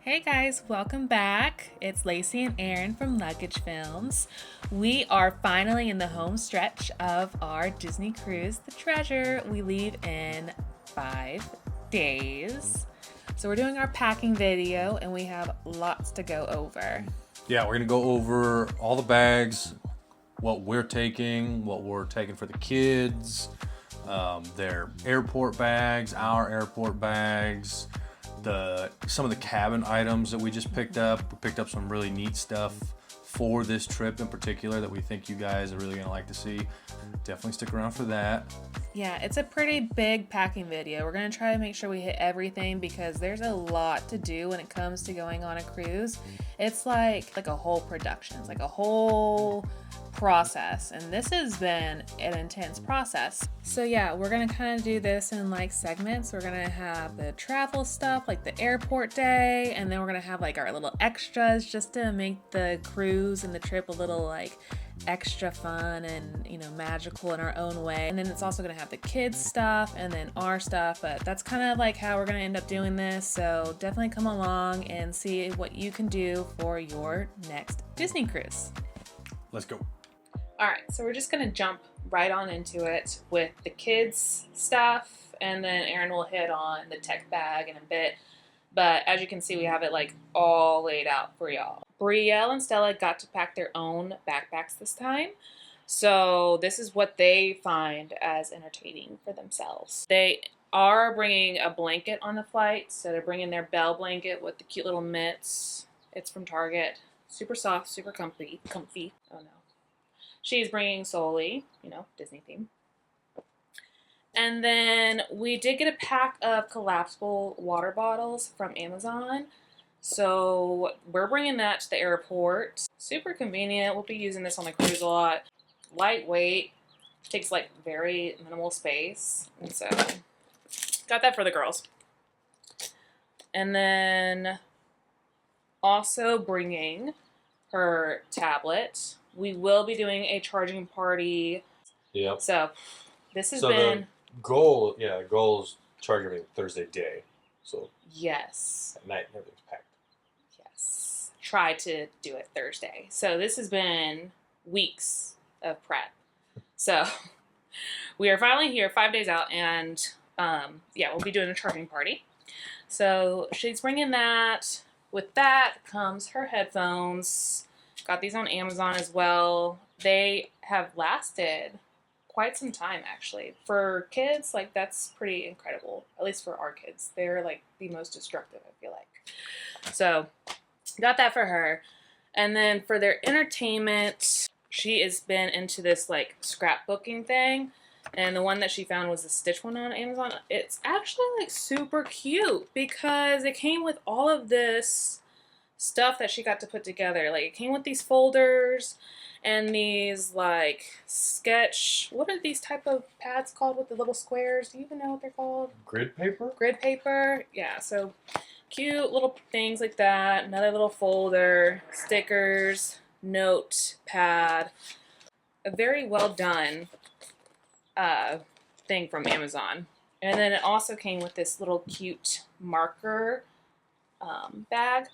Hey guys, welcome back. It's Lacey and Aaron from Luggage Films. We are finally in the home stretch of our Disney cruise, The Treasure. We leave in 5 days. So we're doing our packing video and we have lots to go over. Yeah, we're going to go over all the bags, what we're taking for the kids, their airport bags, our airport bags, some of the cabin items that we just picked up. We picked up some really neat stuff for this trip in particular that we think you guys are really going to like to see. Definitely stick around for that. Yeah, it's a pretty big packing video. We're going to try to make sure we hit everything because there's a lot to do when it comes to going on a cruise. It's like a whole production. It's like a whole process, and this has been an intense process. So yeah, we're gonna kind of do this in like segments. We're gonna have the travel stuff, like the airport day, and then we're gonna have like our little extras just to make the cruise and the trip a little like extra fun and, you know, magical in our own way. And then it's also gonna have the kids stuff and then our stuff, but that's kind of like how we're gonna end up doing this. So definitely come along and see what you can do for your next Disney cruise. Let's go. All right, so we're just gonna jump right on into it with the kids stuff, and then Aaron will hit on the tech bag in a bit. But as you can see, we have it like all laid out for y'all. Brielle and Stella got to pack their own backpacks this time. So this is what they find as entertaining for themselves. They are bringing a blanket on the flight, so they're bringing their Bell blanket with the cute little mitts. It's from Target. Super soft, super comfy. Oh no. She's bringing Sully, you know, Disney theme. And then we did get a pack of collapsible water bottles from Amazon. So we're bringing that to the airport. Super convenient. We'll be using this on the cruise a lot. Lightweight. Takes like very minimal space. And so got that for the girls. And then also bringing her tablet. We will be doing a charging party. Yep. So this has so been... the goal is charge everything Thursday day. So yes. at night everything's packed. Yes. Try to do it Thursday. So this has been weeks of prep. So we are finally here 5 days out, and yeah, we'll be doing a charging party. So she's bringing that. With that comes her headphones. Got these on Amazon as well. They have lasted quite some time, actually. For kids, like, that's pretty incredible. At least for our kids. They're, like, the most destructive, I feel like. So, got that for her. And then for their entertainment, she has been into this, like, scrapbooking thing. And the one that she found was the Stitch one on Amazon. It's actually, like, super cute because it came with all of this stuff that she got to put together. Like, it came with these folders and these like sketch, what are these type of pads called with the little squares? Do you even know what they're called? Grid paper? Grid paper. Yeah, so cute little things like that. Another little folder, stickers, notepad. A very well done thing from Amazon. And then it also came with this little cute marker bag.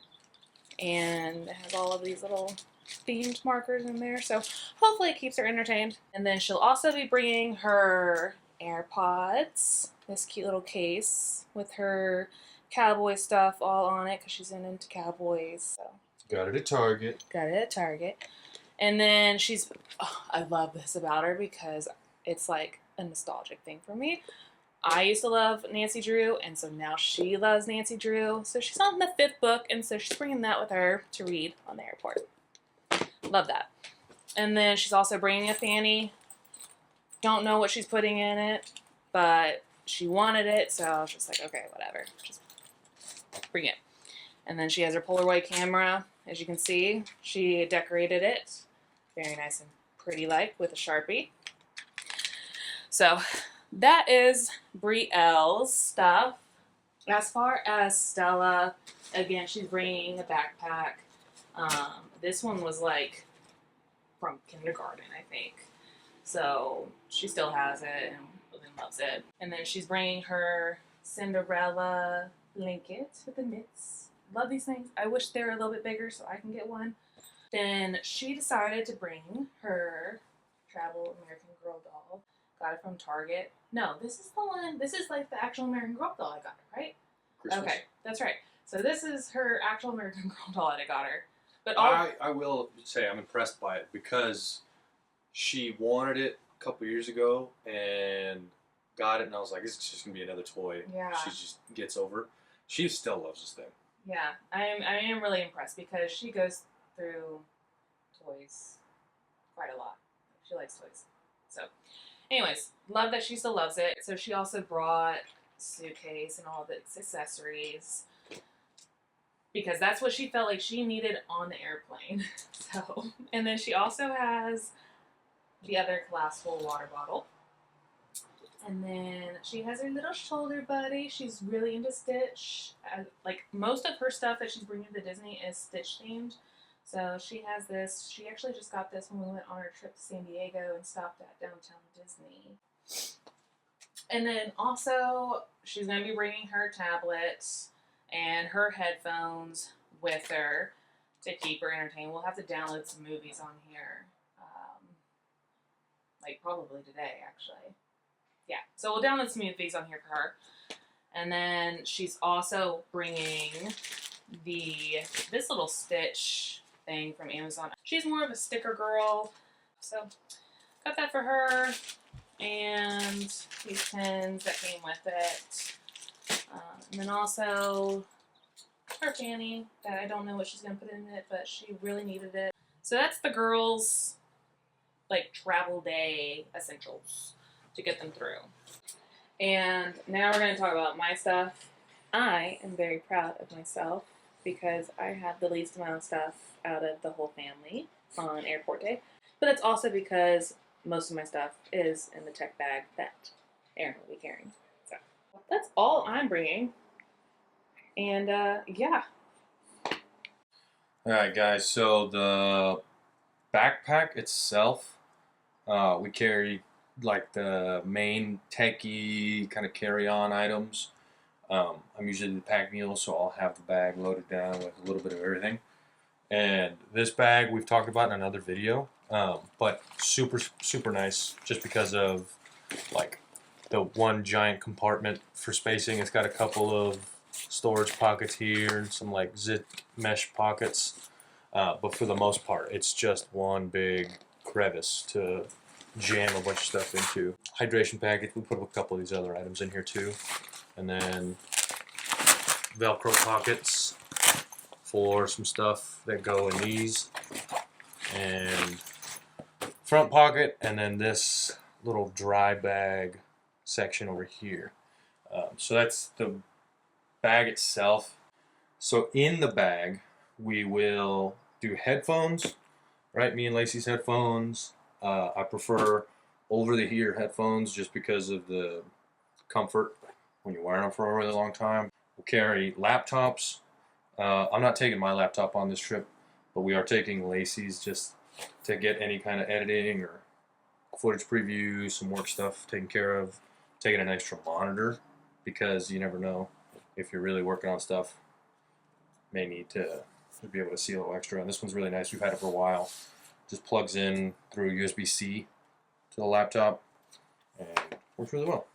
And it has all of these little themed markers in there. So hopefully it keeps her entertained. And then she'll also be bringing her AirPods. This cute little case with her cowboy stuff all on it because she's into cowboys. So Got it at Target. got it at Target. And then I love this about her because it's like a nostalgic thing for me. I used to love Nancy Drew, and so now she loves Nancy Drew. So she's on the 5th book, and so she's bringing that with her to read on the airport. Love that. And then she's also bringing a fanny. Don't know what she's putting in it, but she wanted it, so I was just like, okay, whatever. Just bring it. And then she has her Polaroid camera. As you can see, she decorated it. Very nice and pretty-like with a Sharpie. So that is Brielle's stuff. As far as Stella, again, she's bringing a backpack. This one was like from kindergarten, I think. So she still has it and really loves it. And then she's bringing her Cinderella blanket with the mitts. love these things. I wish they were a little bit bigger so I can get one. Then she decided to bring her travel American Girl doll. Got it from Target. No, this is the one. This is like the actual American Girl doll I got her, right? Christmas. Okay, that's right. So this is her actual American Girl doll that I got her. But I will say I'm impressed by it because she wanted it a couple years ago and got it, and I was like, this is just gonna be another toy. Yeah. She just gets over it. She still loves this thing. yeah, I am really impressed because she goes through toys quite a lot. She likes toys. So, anyways, love that she still loves it. So she also brought suitcase and all the accessories because that's what she felt like she needed on the airplane. So, and then she also has the other collapsible water bottle. And then she has her little shoulder buddy. She's really into Stitch. Like most of her stuff that she's bringing to Disney is Stitch themed. So she has this. She actually just got this when we went on our trip to San Diego and stopped at Downtown Disney. And then also she's going to be bringing her tablets and her headphones with her to keep her entertained. We'll have to download some movies on here. Like probably today, actually. Yeah, so we'll download some movies on here for her. And then she's also bringing this little Stitch thing from Amazon. She's more of a sticker girl, so got that for her. And these pins that came with it. And then also her fanny that I don't know what she's going to put in it, but she really needed it. So that's the girls' like travel day essentials to get them through. And now we're going to talk about my stuff. I am very proud of myself because I have the least amount of stuff out of the whole family on airport day. But that's also because most of my stuff is in the tech bag that Aaron will be carrying. So that's all I'm bringing. And yeah. Alright guys, so the backpack itself, we carry like the main techie kind of carry-on items. I'm usually the pack mule, so I'll have the bag loaded down with a little bit of everything. And this bag we've talked about in another video, but super nice just because of like the one giant compartment for spacing. It's got a couple of storage pockets here and some like zip mesh pockets, but for the most part it's just one big crevice to jam a bunch of stuff into. Hydration package, we put a couple of these other items in here too. And then Velcro pockets for some stuff that go in these. And front pocket, and then this little dry bag section over here. So that's the bag itself. So in the bag, we will do headphones, right? Me and Lacey's headphones. I prefer over-the-ear headphones just because of the comfort when you're wearing them for a really long time. We'll carry laptops. I'm not taking my laptop on this trip, but we are taking Lacey's just to get any kind of editing or footage previews, some work stuff taken care of. Taking an extra monitor because you never know if you're really working on stuff. May need to be able to see a little extra. And this one's really nice. We've had it for a while. Just plugs in through USB-C to the laptop and works really well.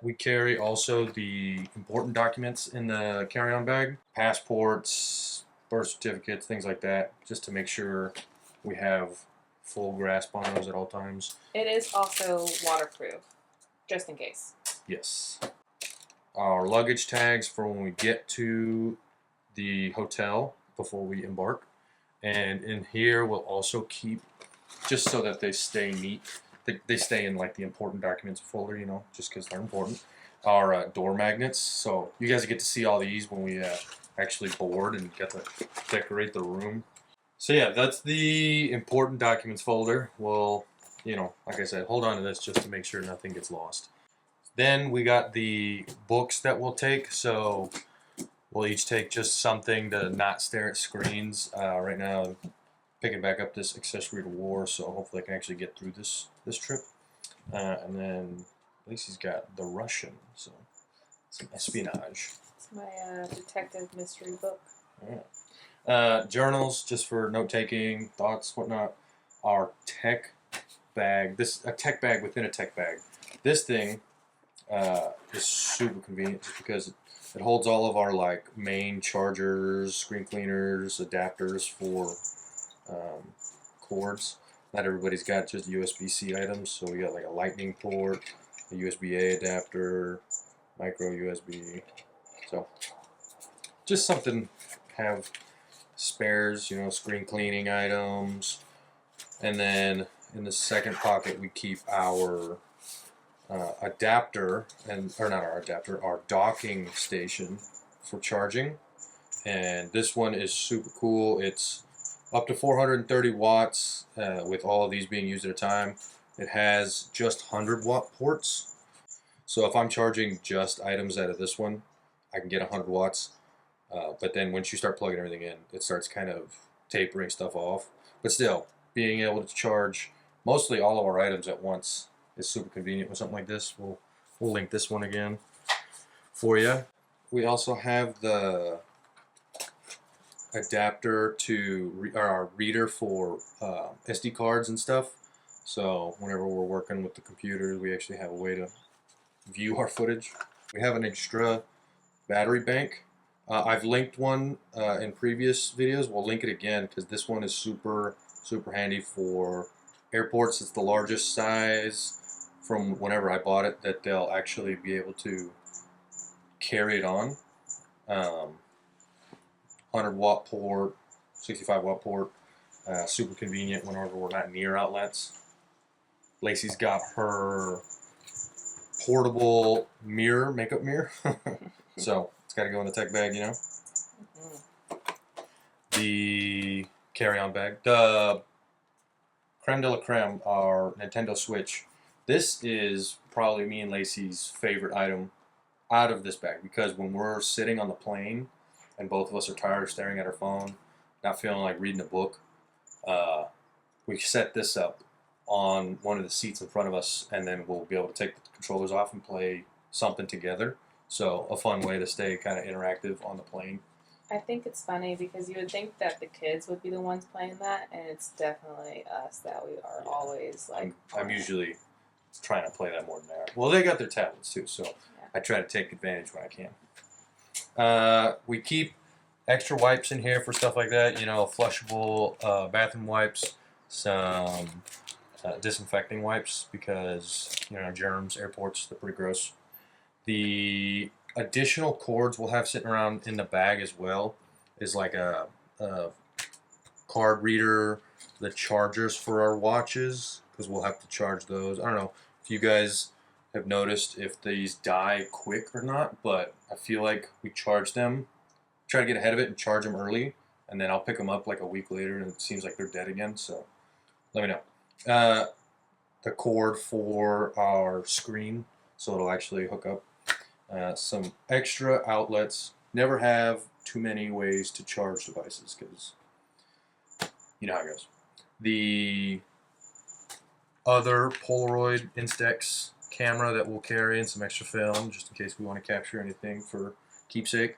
We carry also the important documents in the carry-on bag. Passports, birth certificates, things like that, just to make sure we have full grasp on those at all times. It is also waterproof, just in case. Yes. Our luggage tags for when we get to the hotel before we embark. And in here we'll also keep, just so that they stay neat, they stay in like the important documents folder, you know, just because they're important, our door magnets. So you guys get to see all these when we actually board and get to decorate the room. So yeah, that's the important documents folder. We'll, you know, like I said, hold on to this just to make sure nothing gets lost. Then we got the books that we'll take. So we'll each take just something to not stare at screens. Right now, I'm picking back up this Accessory to War, so hopefully I can actually get through this trip. And then Lacey's got the Russian, so some espionage. It's My detective mystery book. Yeah. Journals, just for note taking, thoughts, whatnot. Our tech bag. A tech bag within a tech bag. This thing is super convenient just because it holds all of our like main chargers, screen cleaners, adapters for cords. Not everybody's got just USB-C items, so we got like a lightning port, a USB-A adapter, micro USB. So just something have spares, screen cleaning items. And then in the second pocket we keep our adapter, our docking station for charging. And this one is super cool. It's up to 430 watts with all of these being used at a time. It has just 100-watt ports. So if I'm charging just items out of this one, I can get 100 watts. But then once you start plugging everything in, it starts kind of tapering stuff off. But still, being able to charge mostly all of our items at once is super convenient with something like this. We'll link this one again for you. We also have the adapter to our reader for SD cards and stuff. So whenever we're working with the computer, we actually have a way to view our footage. We have an extra battery bank. I've linked one in previous videos. We'll link it again because this one is super handy for airports. It's the largest size from whenever I bought it that they'll actually be able to carry it on. 100-watt port, 65-watt port. Super convenient whenever we're not near outlets. Lacey's got her portable makeup mirror. So it's got to go in the tech bag, The carry-on bag. The creme de la creme, our Nintendo Switch. This is probably me and Lacey's favorite item out of this bag because when we're sitting on the plane and both of us are tired of staring at our phone, not feeling like reading a book, we set this up on one of the seats in front of us, and then we'll be able to take the controllers off and play something together. So a fun way to stay kind of interactive on the plane. I think it's funny because you would think that the kids would be the ones playing that, and it's definitely us that we are always like. I'm usually trying to play that more than they are. Well, they got their tablets too, so I try to take advantage when I can. We keep extra wipes in here for stuff like that. Flushable bathroom wipes, some disinfecting wipes because germs, airports, they're pretty gross. The additional cords we'll have sitting around in the bag as well is like a card reader, the chargers for our watches because we'll have to charge those. I don't know if you guys have noticed if these die quick or not, but I feel like we charge them, try to get ahead of it and charge them early, and then I'll pick them up like a week later and it seems like they're dead again. So let me know. The cord for our screen so it'll actually hook up. Some extra outlets. Never have too many ways to charge devices because you know how it goes. The other Polaroid Instax camera that we'll carry and some extra film just in case we want to capture anything for keepsake.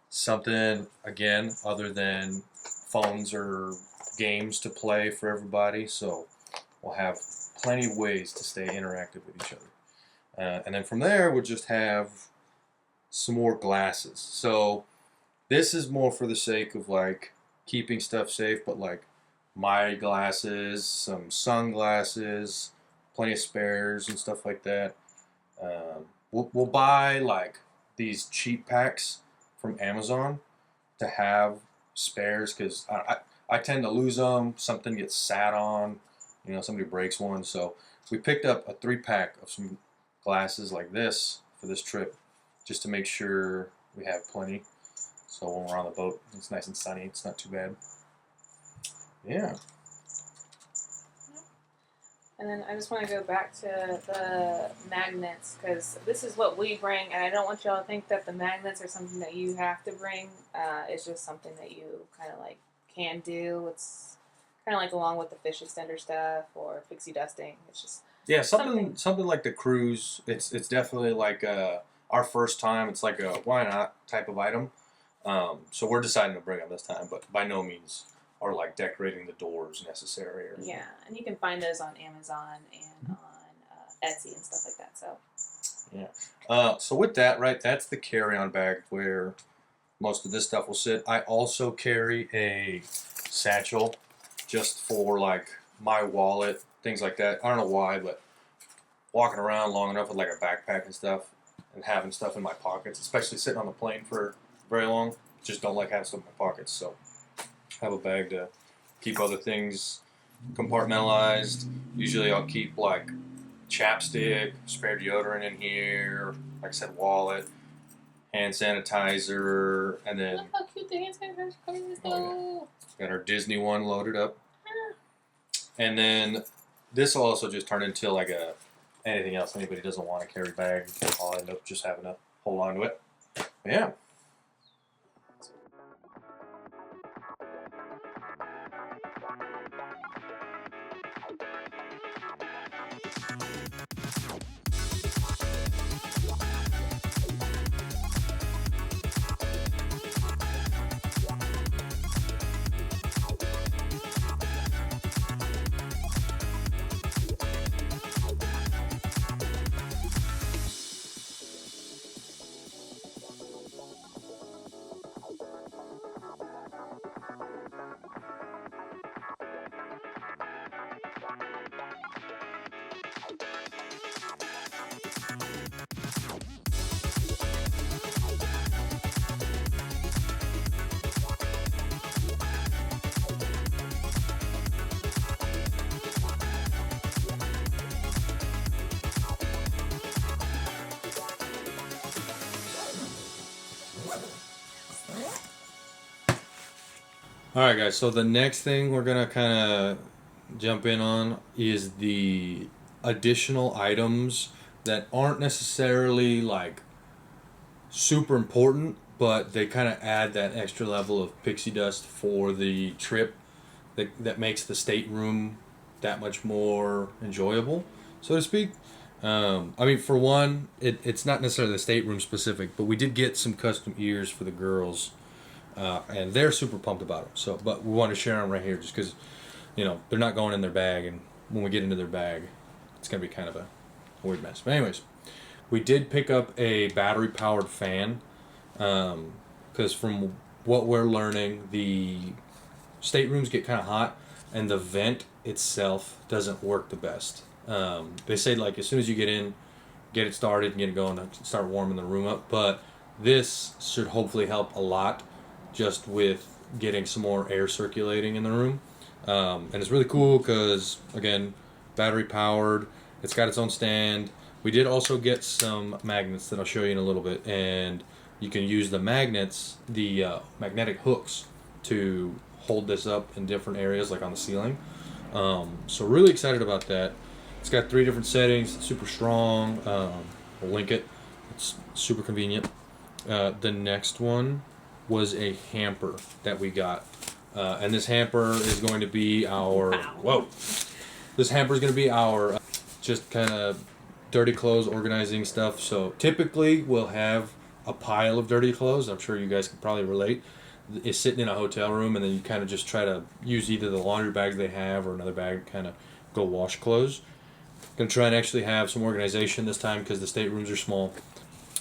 Something, again, other than phones or games to play for everybody. So we'll have plenty of ways to stay interactive with each other. And then from there, we'll just have some more glasses. So this is more for the sake of like keeping stuff safe, but like my glasses, some sunglasses, plenty of spares and stuff like that. We'll buy like these cheap packs from Amazon to have spares because I tend to lose them. Something gets sat on, somebody breaks one. So we picked up a 3-pack of some glasses like this for this trip just to make sure we have plenty. So when we're on the boat, it's nice and sunny. It's not too bad. Yeah. And then I just want to go back to the magnets because this is what we bring, and I don't want y'all to think that the magnets are something that you have to bring. It's just something that you kind of like can do. It's kind of like along with the fish extender stuff or pixie dusting. It's just something like the cruise. It's definitely like our first time. It's like a why not type of item. So we're deciding to bring them this time, but by no means are like decorating the doors necessary. Or Yeah, and you can find those on Amazon and on Etsy and stuff like that. So. Yeah. So with that, right, that's the carry-on bag where most of this stuff will sit. I also carry a satchel just for like my wallet, things like that. I don't know why, but walking around long enough with like a backpack and stuff and having stuff in my pockets, especially sitting on the plane for very long, just don't like having stuff in my pockets. So I have a bag to keep other things compartmentalized. Usually I'll keep like chapstick, spare deodorant in here, like I said, wallet, hand sanitizer, and then Look how cute the hand sanitizer cover is, though. got our Disney one loaded up. And then this will also just turn into like a anything else anybody doesn't want to carry bag. I'll end up just having to hold on to it. But yeah. All right, guys. So the next thing we're gonna kind of jump in on is the additional items that aren't necessarily like super important, but they kind of add that extra level of pixie dust for the trip that makes the stateroom that much more enjoyable, so to speak. I mean, for one, it's not necessarily the stateroom specific, but we did get some custom ears for the girls. And they're super pumped about them. So, but we want to share them right here, just because, you know, they're not going in their bag, and when we get into their bag, it's gonna be kind of a weird mess. But anyways, we did pick up a battery-powered fan, because from what we're learning, the staterooms get kind of hot, and the vent itself doesn't work the best. They say like as soon as you get in, get it started and get it going, start warming the room up. But this should hopefully help a lot, just with getting some more air circulating in the room. And it's really cool because, again, battery powered. It's got its own stand. We did also get some magnets that I'll show you in a little bit, and you can use the magnets, the magnetic hooks, to hold this up in different areas, like on the ceiling. So really excited about that. It's got 3 different settings, super strong. We'll link it. It's super convenient. The next one was a hamper that we got. And this hamper is going to be our... Whoa! This hamper is going to be our just kind of dirty clothes organizing stuff. So typically we'll have a pile of dirty clothes. I'm sure you guys can probably relate. It's sitting in a hotel room, and then you kind of just try to use either the laundry bags they have or another bag to kind of go wash clothes. Going to try and actually have some organization this time because the staterooms are small.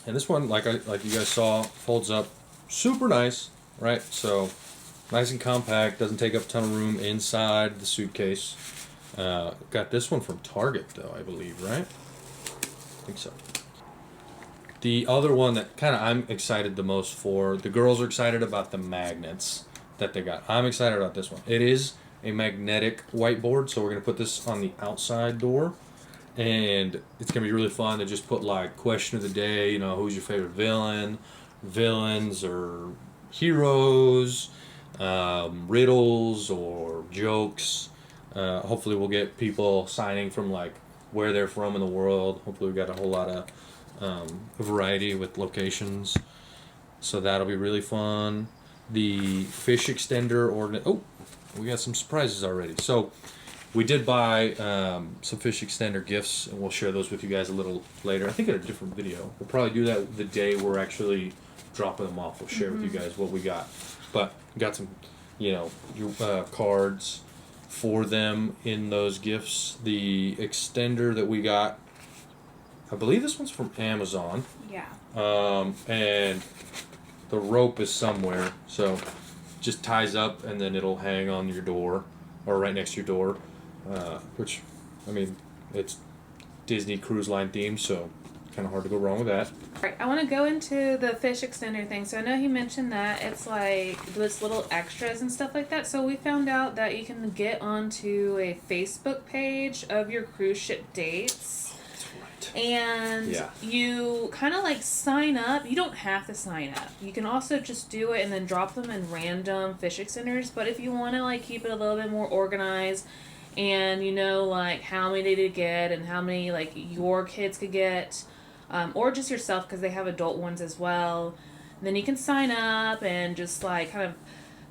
And this one, like you guys saw, folds up super nice, right? So nice and compact, doesn't take up a ton of room inside the suitcase. Got this one from Target though, I believe, right? I think so. The other one that kind of I'm excited the most for, the girls are excited about the magnets that they got. I'm excited about this one. It is a magnetic whiteboard, so we're going to put this on the outside door. And it's going to be really fun to just put like question of the day, you know, who's your favorite villain, villains or heroes, riddles or jokes. Hopefully we'll get people signing from like where they're from in the world. Hopefully we've got a whole lot of variety with locations. So that'll be really fun. The fish extender we got some surprises already. So We did buy some fish extender gifts, and we'll share those with you guys a little later. I think in a different video. We'll probably do that the day we're actually dropping them off. We'll share with you guys what we got. But got some, your cards for them in those gifts. The extender that we got, I believe this one's from Amazon. Yeah. And the rope is somewhere, so just ties up and then it'll hang on your door or right next to your door. Which, I mean, it's Disney Cruise Line themed, so kind of hard to go wrong with that. Right, I want to go into the fish extender thing. So I know he mentioned that it's like those little extras and stuff like that. So we found out that you can get onto a Facebook page of your cruise ship dates. That's right. And you kind of like sign up. You don't have to sign up. You can also just do it and then drop them in random fish extenders. But if you want to like keep it a little bit more organized, and like how many to get and how many like your kids could get, or just yourself, because they have adult ones as well, and then you can sign up and just like kind of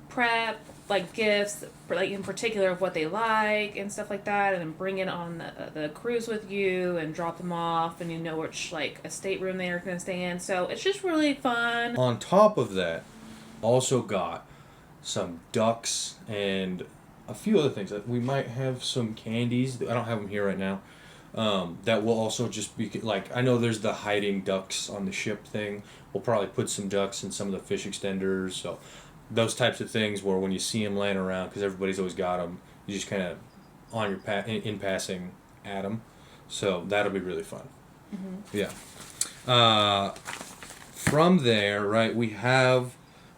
prep like gifts for, like in particular of what they like and stuff like that, and then bring it on the cruise with you and drop them off, and which like a stateroom they're going to stay in. So it's just really fun. On top of that, also got some ducks and a few other things. We might have some candies. I don't have them here right now. That will also just be like, I know there's the hiding ducks on the ship thing. We'll probably put some ducks in some of the fish extenders. So those types of things where when you see them laying around, because everybody's always got them, you just kind of on your in passing at them. So that'll be really fun. Mm-hmm. Yeah. From there, right, we have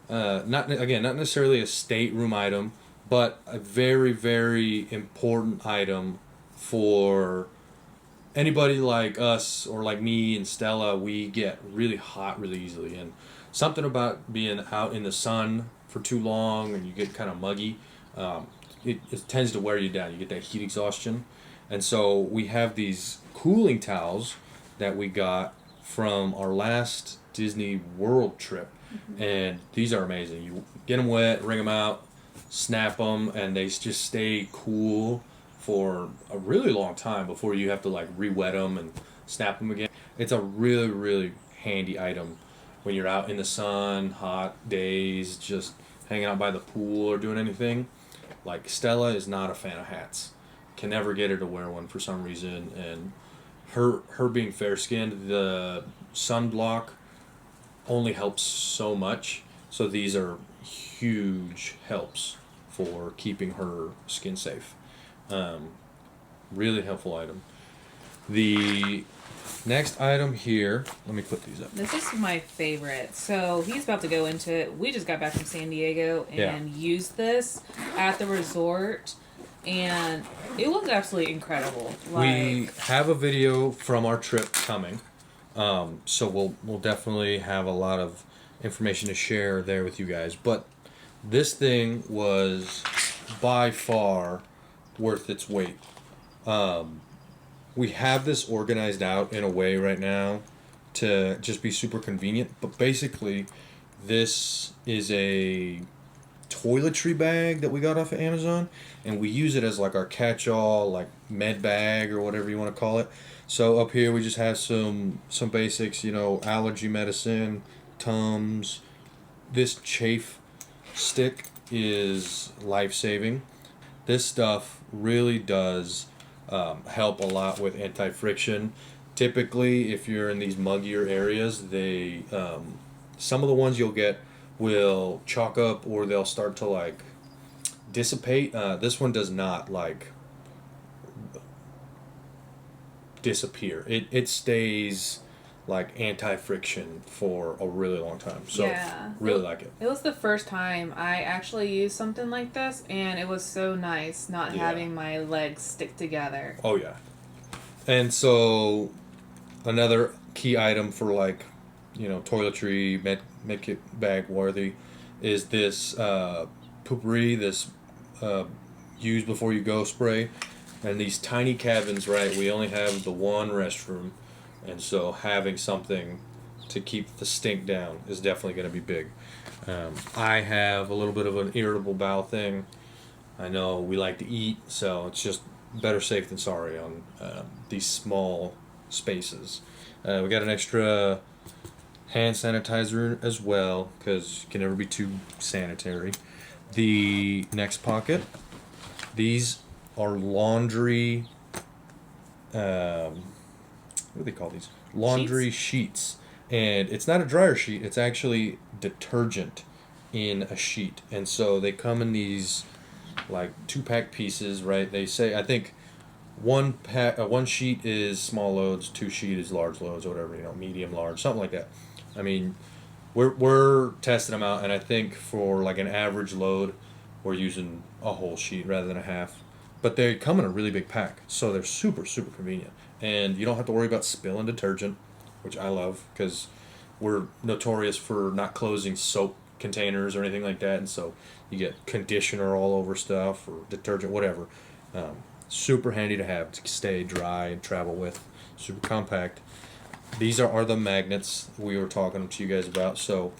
not necessarily a stateroom item, but a very, very important item for anybody like us or like me and Stella. We get really hot really easily, and something about being out in the sun for too long and you get kind of muggy, it tends to wear you down. You get that heat exhaustion. And so we have these cooling towels that we got from our last Disney World trip. Mm-hmm. And these are amazing. You get them wet, wring them out, snap them, and they just stay cool for a really long time before you have to like re-wet them and snap them again. It's a really, really handy item when you're out in the sun, hot days, just hanging out by the pool or doing anything. Like, Stella is not a fan of hats. Can never get her to wear one for some reason, and her being fair-skinned, the sunblock only helps so much. So these are huge helps for keeping her skin safe. Really helpful item. The next item here, let me put these up. This is my favorite. So he's about to go into it. We just got back from San Diego and used this at the resort, and it was absolutely incredible. We have a video from our trip coming, so we'll definitely have a lot of information to share there with you guys. But this thing was by far worth its weight. We have this organized out in a way right now to just be super convenient, but basically this is a toiletry bag that we got off of Amazon, and we use it as like our catch-all, like med bag or whatever you want to call it. So up here we just have some basics, allergy medicine, Tums. This chafe stick is life-saving. This stuff really does help a lot with anti-friction. Typically, if you're in these muggier areas, they some of the ones you'll get will chalk up or they'll start to like dissipate. This one does not like disappear. It stays like anti-friction for a really long time. So really like it. It was the first time I actually used something like this, and it was so nice not having my legs stick together. Oh yeah. And so another key item for like, toiletry, med kit bag worthy is this poopery, this use before you go spray. And these tiny cabins, right, we only have the one restroom. And so having something to keep the stink down is definitely going to be big. I have a little bit of an irritable bowel thing. I know we like to eat, so it's just better safe than sorry on these small spaces. We got an extra hand sanitizer as well, because you can never be too sanitary. The next pocket, these are laundry, what do they call these? Laundry sheets. And it's not a dryer sheet, it's actually detergent in a sheet. And so they come in these like 2-pack pieces, right? They say, I think one sheet is small loads, 2 sheet is large loads, or whatever, medium, large, something like that. I mean, we're testing them out, and I think for like an average load, we're using a whole sheet rather than a half. But they come in a really big pack, so they're super, super convenient. And you don't have to worry about spilling detergent, which I love, because we're notorious for not closing soap containers or anything like that, and so you get conditioner all over stuff or detergent, whatever. Super handy to have to stay dry and travel with. Super compact. These are the magnets we were talking to you guys about. So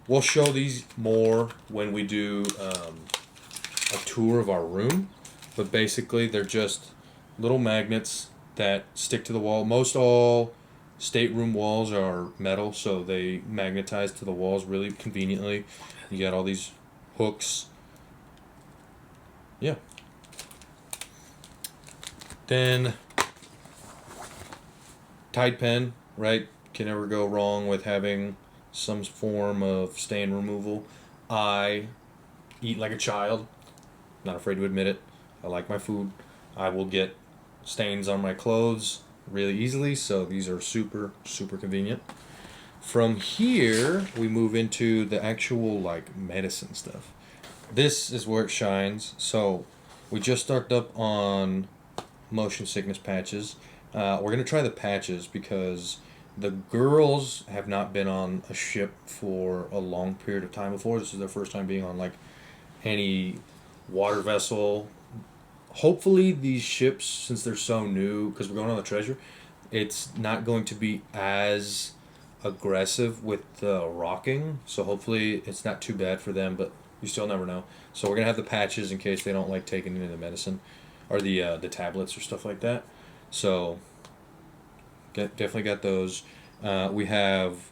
we'll show these more when we do a tour of our room. But basically, they're just little magnets that stick to the wall. Most all stateroom walls are metal, so they magnetize to the walls really conveniently. You got all these hooks. Yeah. Then Tide pen, right? Can never go wrong with having some form of stain removal. I eat like a child. Not afraid to admit it. I like my food. I will get stains on my clothes really easily, so these are super, super convenient. From here, we move into the actual like medicine stuff. This is where it shines. So we just stocked up on motion sickness patches. We're going to try the patches because the girls have not been on a ship for a long period of time before. This is their first time being on like any water vessel. Hopefully these ships, since they're so new, because we're going on the Treasure, it's not going to be as aggressive with the rocking. So hopefully it's not too bad for them, but you still never know. So we're going to have the patches in case they don't like taking any of the medicine or the tablets or stuff like that. So definitely got those. We have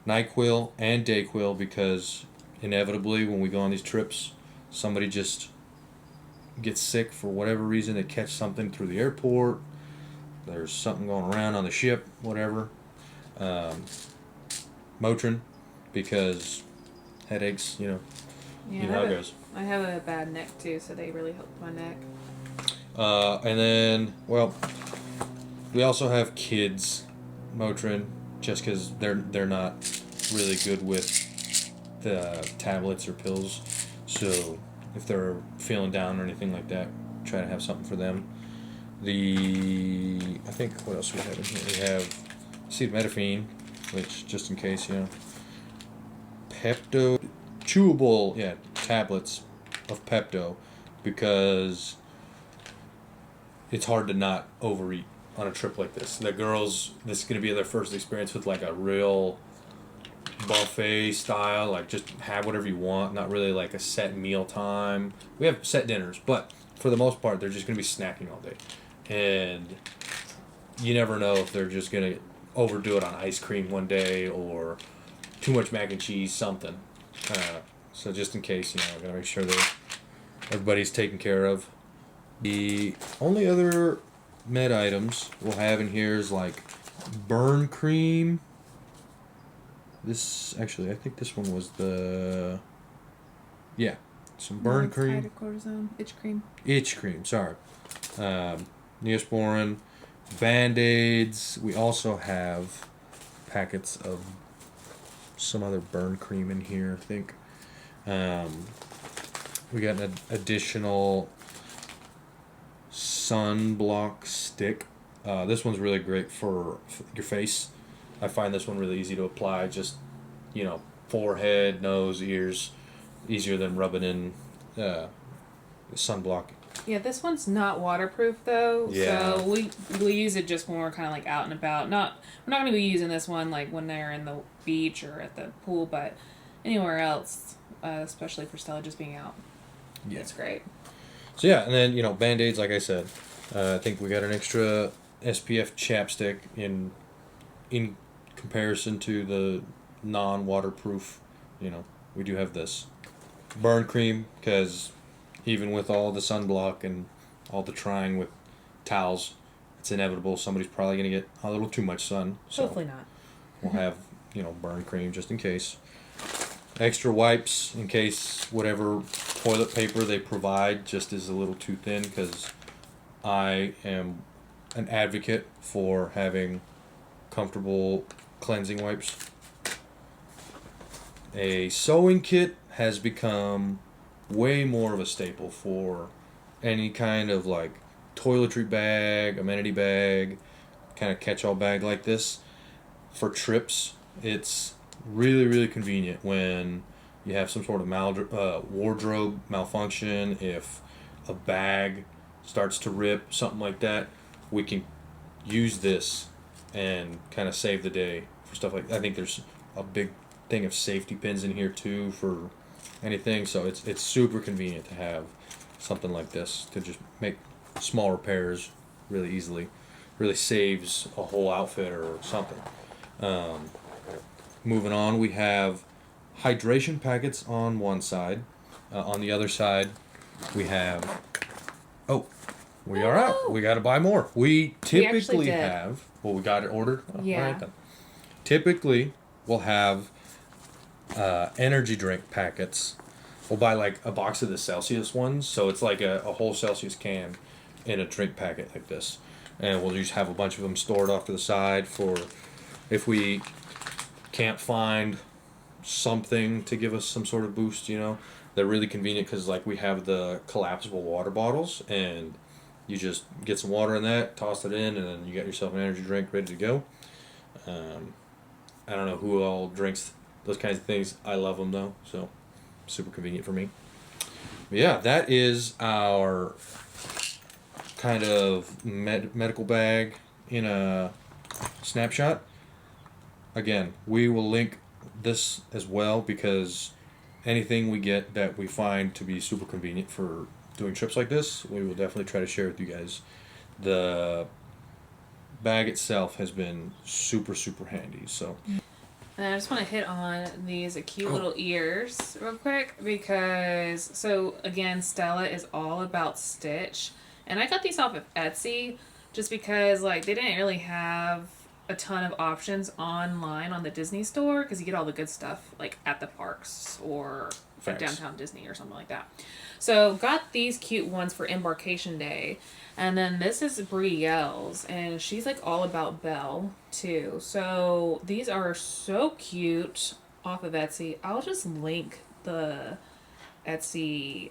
NyQuil and DayQuil because inevitably when we go on these trips, somebody just gets sick for whatever reason. They catch something through the airport. There's something going around on the ship, whatever. Motrin because headaches, Yeah, you know how it goes. I have a bad neck too, so they really help my neck. And then, well, we also have kids Motrin just because they're not really good with the tablets or pills. So if they're feeling down or anything like that, try to have something for them. I think what else we have in here? We have acetaminophen, which just in case, Pepto chewable, tablets of Pepto because it's hard to not overeat on a trip like this. The girls, this is going to be their first experience with like a real buffet style, like just have whatever you want, not really like a set meal time. We have set dinners, but for the most part, they're just going to be snacking all day. And you never know if they're just going to overdo it on ice cream one day or too much mac and cheese, something. So just in case, we're going to make sure that everybody's taken care of. The only other med items we'll have in here is like burn cream. This actually, I think this one was some burn cream. Hydrocortisone, itch cream. Itch cream, sorry. Neosporin, Band-Aids. We also have packets of some other burn cream in here, I think. We got an additional sunblock stick. This one's really great for your face. I find this one really easy to apply. Just, forehead, nose, ears. Easier than rubbing in sunblock. Yeah, this one's not waterproof though. Yeah. So we use it just when we're kind of like out and about. We're not going to be using this one like when they're in the beach or at the pool, but anywhere else, especially for Stella just being out. Yeah. It's great. So yeah, and then Band-Aids, like I said, I think we got an extra SPF chapstick in comparison to the non-waterproof. We do have this burn cream because even with all the sunblock and all the trying with towels, it's inevitable somebody's probably going to get a little too much sun. So Hopefully not. we'll have burn cream just in case. Extra wipes in case whatever toilet paper they provide just is a little too thin, because I am an advocate for having comfortable cleansing wipes. A sewing kit has become way more of a staple for any kind of like toiletry bag, amenity bag, kind of catch-all bag like this. For trips, it's really, really convenient when you have some sort of wardrobe malfunction. If a bag starts to rip, something like that, we can use this and kind of save the day for stuff like that. I think there's a big thing of safety pins in here too for anything, so it's super convenient to have something like this to just make small repairs really easily. Really saves a whole outfit or something. Moving on, we have hydration packets on one side. On the other side, we have. Oh, we are out. We got to buy more. We typically have. Well, we got it ordered. Yeah. All right then. Typically, we'll have energy drink packets. We'll buy like a box of the Celsius ones, so it's like a whole Celsius can in a drink packet like this, and we'll just have a bunch of them stored off to the side for if we can't find something to give us some sort of boost. They're really convenient because like we have the collapsible water bottles, and you just get some water in that, toss it in, and then you got yourself an energy drink ready to go. I don't know who all drinks those kinds of things. I love them though, so super convenient for me. But yeah, that is our kind of medical bag in a snapshot. Again, we will link this as well, because anything we get that we find to be super convenient for doing trips like this, we will definitely try to share with you guys. The bag itself has been super, super handy. So, and I just want to hit on these cute little ears real quick, because so again, Stella is all about Stitch, and I got these off of Etsy just because like they didn't really have a ton of options online on the Disney store, because you get all the good stuff like at the parks or at downtown Disney or something like that. So got these cute ones for Embarkation Day, and then this is Brielle's, and she's like all about Belle too. So these are so cute off of Etsy. I'll just link the Etsy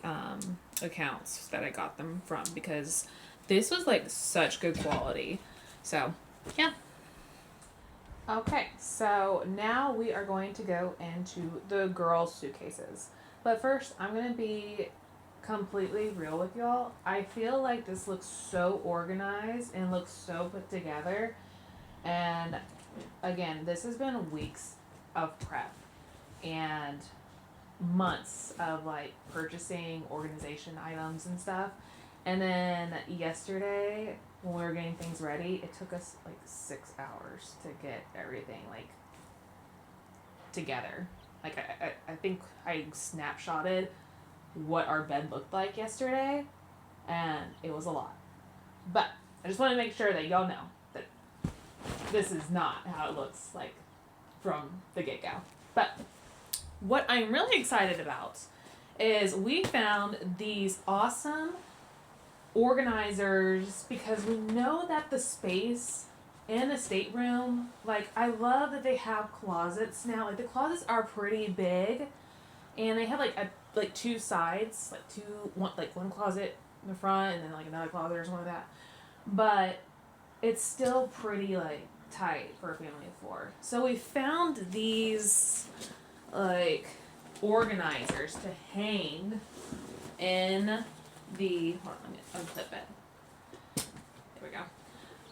accounts that I got them from, because this was like such good quality. So yeah. Okay, so now we are going to go into the girls' suitcases. But first, I'm going to be completely real with y'all. I feel like this looks so organized and looks so put together. And again, this has been weeks of prep and months of like purchasing organization items and stuff. And then yesterday, when we were getting things ready, it took us like 6 hours to get everything like together. Like I think I snapshotted what our bed looked like yesterday, and it was a lot. But I just want to make sure that y'all know that this is not how it looks like from the get-go. But what I'm really excited about is we found these awesome organizers, because we know that the space in the stateroom, like I love that they have closets now. Like the closets are pretty big, and they have like two sides, one closet in the front and then like another closet or something like that. But it's still pretty like tight for a family of four. So we found these like organizers to hang in the, hold on, let me unclip it. There we go.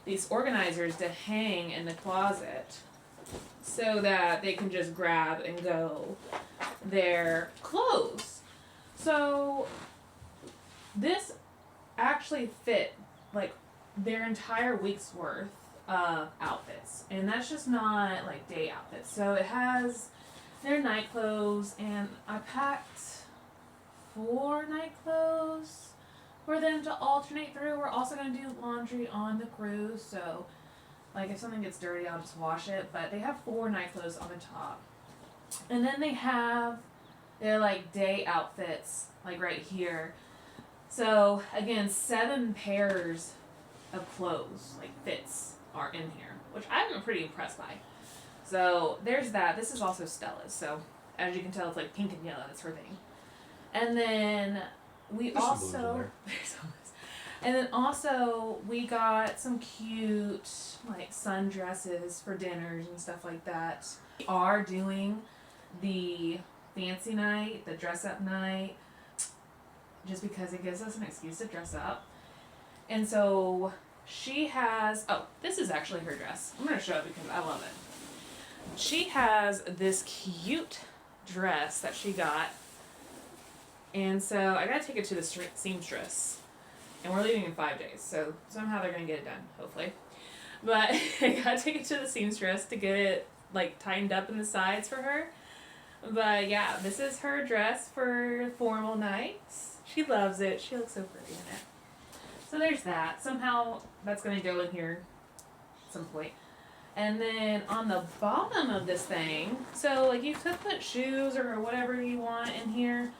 These organizers to hang in the closet so that they can just grab and go their clothes. So this actually fit like their entire week's worth of outfits, and that's just not like day outfits. So it has their night clothes, and I packed 4 night clothes for them to alternate through. We're also going to do laundry on the cruise, so like if something gets dirty, I'll just wash it. But they have 4 night clothes on the top, and then they have their like day outfits like right here. So again, 7 pairs of clothes, like fits, are in here, which I'm pretty impressed by. So there's that. This is also Stella's. So as you can tell, it's like pink and yellow. That's her thing. And then we There's some blues in also there. and then also we got some cute like sundresses for dinners and stuff like that. We are doing the fancy night, the dress up night, just because it gives us an excuse to dress up. And so she has, oh, this is actually her dress. I'm going to show it because I love it. She has this cute dress that she got. And so I got to take it to the seamstress. And we're leaving in 5 days. So somehow they're going to get it done, hopefully. But I got to take it to the seamstress to get it like tightened up in the sides for her. But yeah, this is her dress for formal nights. She loves it. She looks so pretty in it. So there's that. Somehow that's going to go in here at some point. And then on the bottom of this thing, so like you could put shoes or whatever you want in here,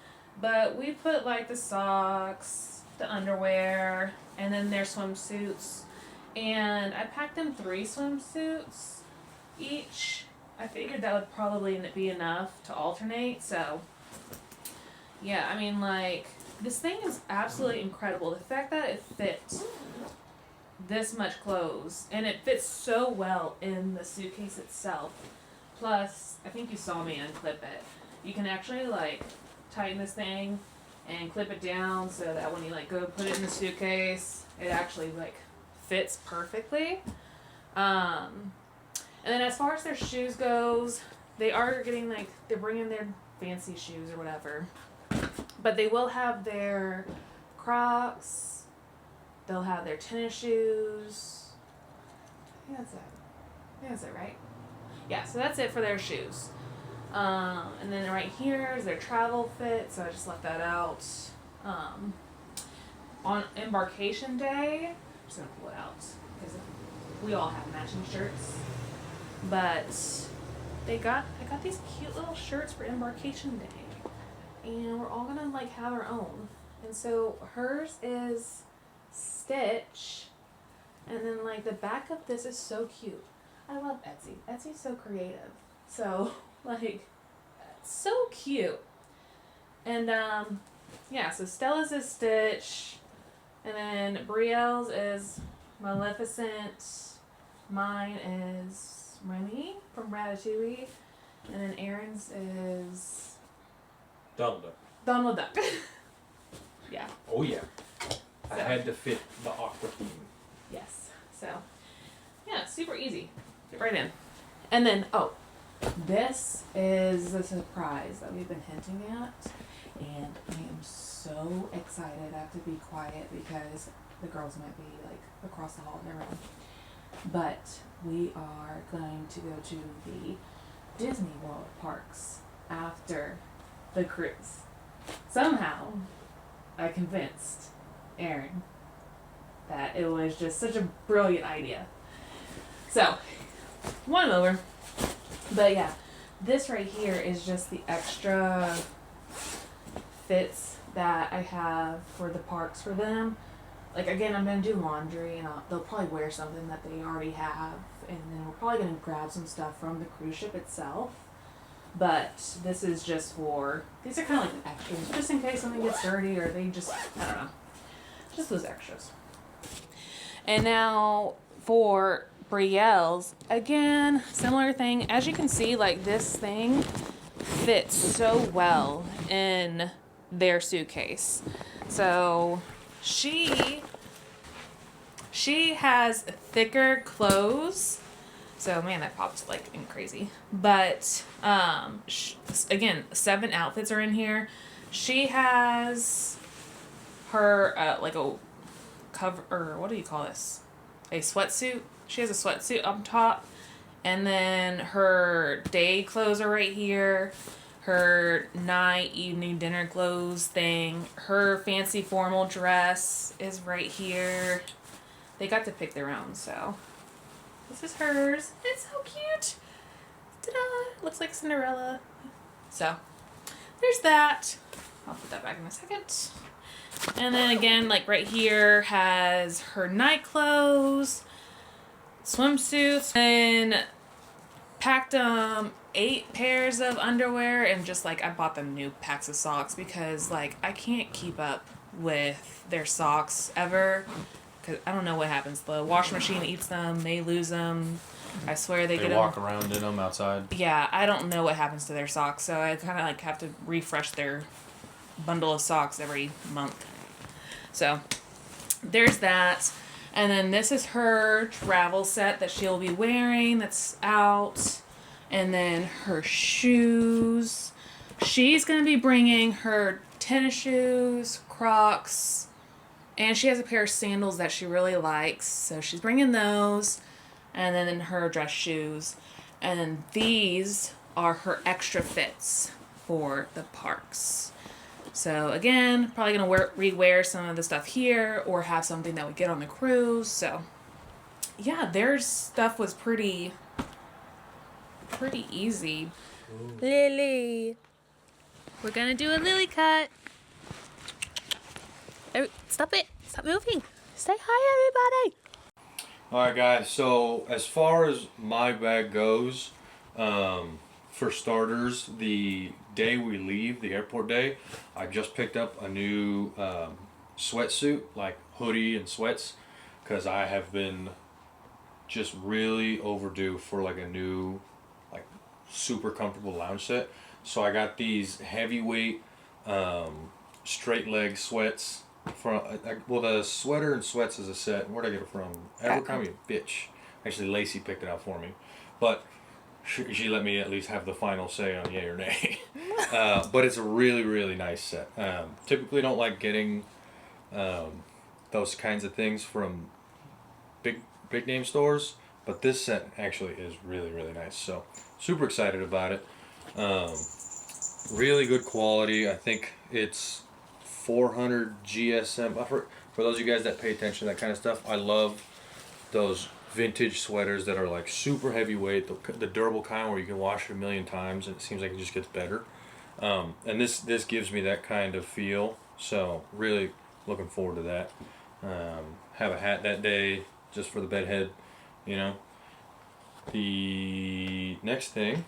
but we put like the socks, the underwear, and then their swimsuits. And I packed them 3 swimsuits each. I figured that would probably be enough to alternate. So yeah, I mean, like, this thing is absolutely incredible. The fact that it fits this much clothes, and it fits so well in the suitcase itself. Plus, I think you saw me unclip it. You can actually like tighten this thing and clip it down so that when you like go put it in the suitcase, it actually like fits perfectly. And then as far as their shoes goes, they are getting like, they're bringing their fancy shoes or whatever. But they will have their Crocs. They'll have their tennis shoes. I think that's it. I think that's it, right? Yeah, so that's it for their shoes. And then right here is their travel fit, so I just left that out. On embarkation day, I'm just gonna pull it out because we all have matching shirts. But I got these cute little shirts for embarkation day, and we're all gonna like have our own. And so hers is Stitch, and then like the back of this is so cute. I love Etsy. Etsy's so creative. So like, so cute. And yeah, so Stella's is Stitch, and then Brielle's is Maleficent. Mine is Remy from Ratatouille, and then Aaron's is Donald Duck. Donald Duck. Yeah. Oh yeah. I So. had to fit the aqua theme. Yes. So, yeah, super easy. Get right in. And then, oh, this is the surprise that we've been hinting at. And I am so excited. I have to be quiet because the girls might be like across the hall in their room. But we are going to go to the Disney World parks after the cruise. Somehow, I convinced Aaron that it was just such a brilliant idea. So, won him over. But yeah, this right here is just the extra fits that I have for the parks for them. Like, again, I'm going to do laundry, and they'll probably wear something that they already have, and then we're probably going to grab some stuff from the cruise ship itself. But this is just for, these are kind of like extras, just in case something gets dirty or they just, I don't know, just those extras. And now for Brielle's, again, similar thing. As you can see, like, this thing fits so well in their suitcase. So she has thicker clothes. So man, that popped like in crazy. But again, 7 outfits are in here. She has her like a cover, or what do you call this? A sweatsuit. She has a sweatsuit up top, and then her day clothes are right here. Her night, evening, dinner clothes thing. Her fancy formal dress is right here. They got to pick their own, so this is hers. It's so cute. Ta-da! Looks like Cinderella. So there's that. I'll put that back in a second. And then again, like right here has her night clothes, swimsuits, and packed 8 pairs of underwear, and just like I bought them new packs of socks because like I can't keep up with their socks ever, because I don't know what happens. The washing machine eats them, they lose them. I swear they get walk them. around in them outside. Yeah, I don't know what happens to their socks, so I kind of like have to refresh their bundle of socks every month. So there's that. And then this is her travel set that she'll be wearing that's out. And then her shoes. She's going to be bringing her tennis shoes, Crocs, and she has a pair of sandals that she really likes. So she's bringing those. And then her dress shoes. And then these are her extra fits for the parks. So again, probably going to rewear some of the stuff here or have something that we get on the cruise. So yeah, their stuff was pretty easy. Ooh. Lily. We're going to do a lily cut. Oh, stop it. Stop moving. Say hi, everybody. Alright guys, so as far as my bag goes, for starters, the day we leave, the airport day, I just picked up a new sweatsuit, like hoodie and sweats, because I have been just really overdue for like a new, like super comfortable lounge set. So I got these heavyweight straight leg sweats. Well, the sweater and sweats is a set. Where'd I get it from? Abercrombie, bitch. Actually, Lacey picked it out for me, but she let me at least have the final say on yay or nay. But it's a really, really nice set. Typically, don't like getting those kinds of things from big name stores, but this set actually is really, really nice. So super excited about it. Really good quality. I think it's 400 GSM. For those of you guys that pay attention to that kind of stuff, I love those vintage sweaters that are like super heavyweight, the durable kind where you can wash it a million times and it seems like it just gets better. And this gives me that kind of feel. So really looking forward to that. Have a hat that day just for the bed head, you know. The next thing,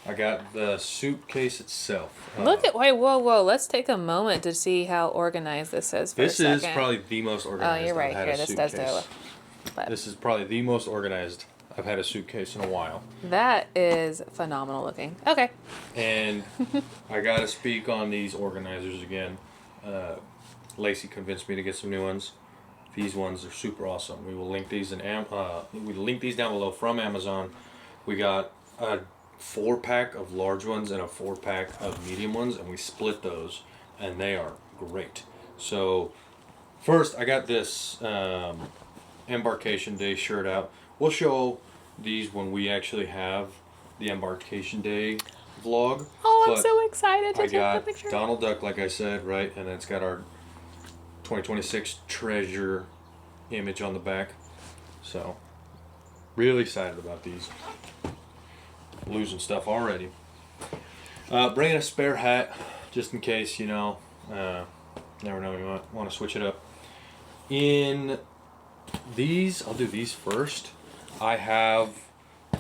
I got the suitcase itself. Look at, wait, whoa. Let's take a moment to see how organized this is for a second. This is probably the most organized. Oh, you're right. I've had Here, a this suitcase. does do. This is probably the most organized I've had a suitcase in a while. That is phenomenal looking. Okay. And I got to speak on these organizers again. Lacey convinced me to get some new ones. These ones are super awesome. We will link these we link these down below from Amazon. We got a 4-pack of large ones and a 4-pack of medium ones, and we split those, and they are great. So first, I got this Embarkation Day shirt out. We'll show these when we actually have the Embarkation Day vlog. Oh, I'm so excited to I take got the picture. Donald Duck, like I said, right, and it's got our 2026 treasure image on the back. So really excited about these. Losing stuff already. Bringing a spare hat just in case, you know. Never know, you might want to switch it up. In these, I'll do these first. I have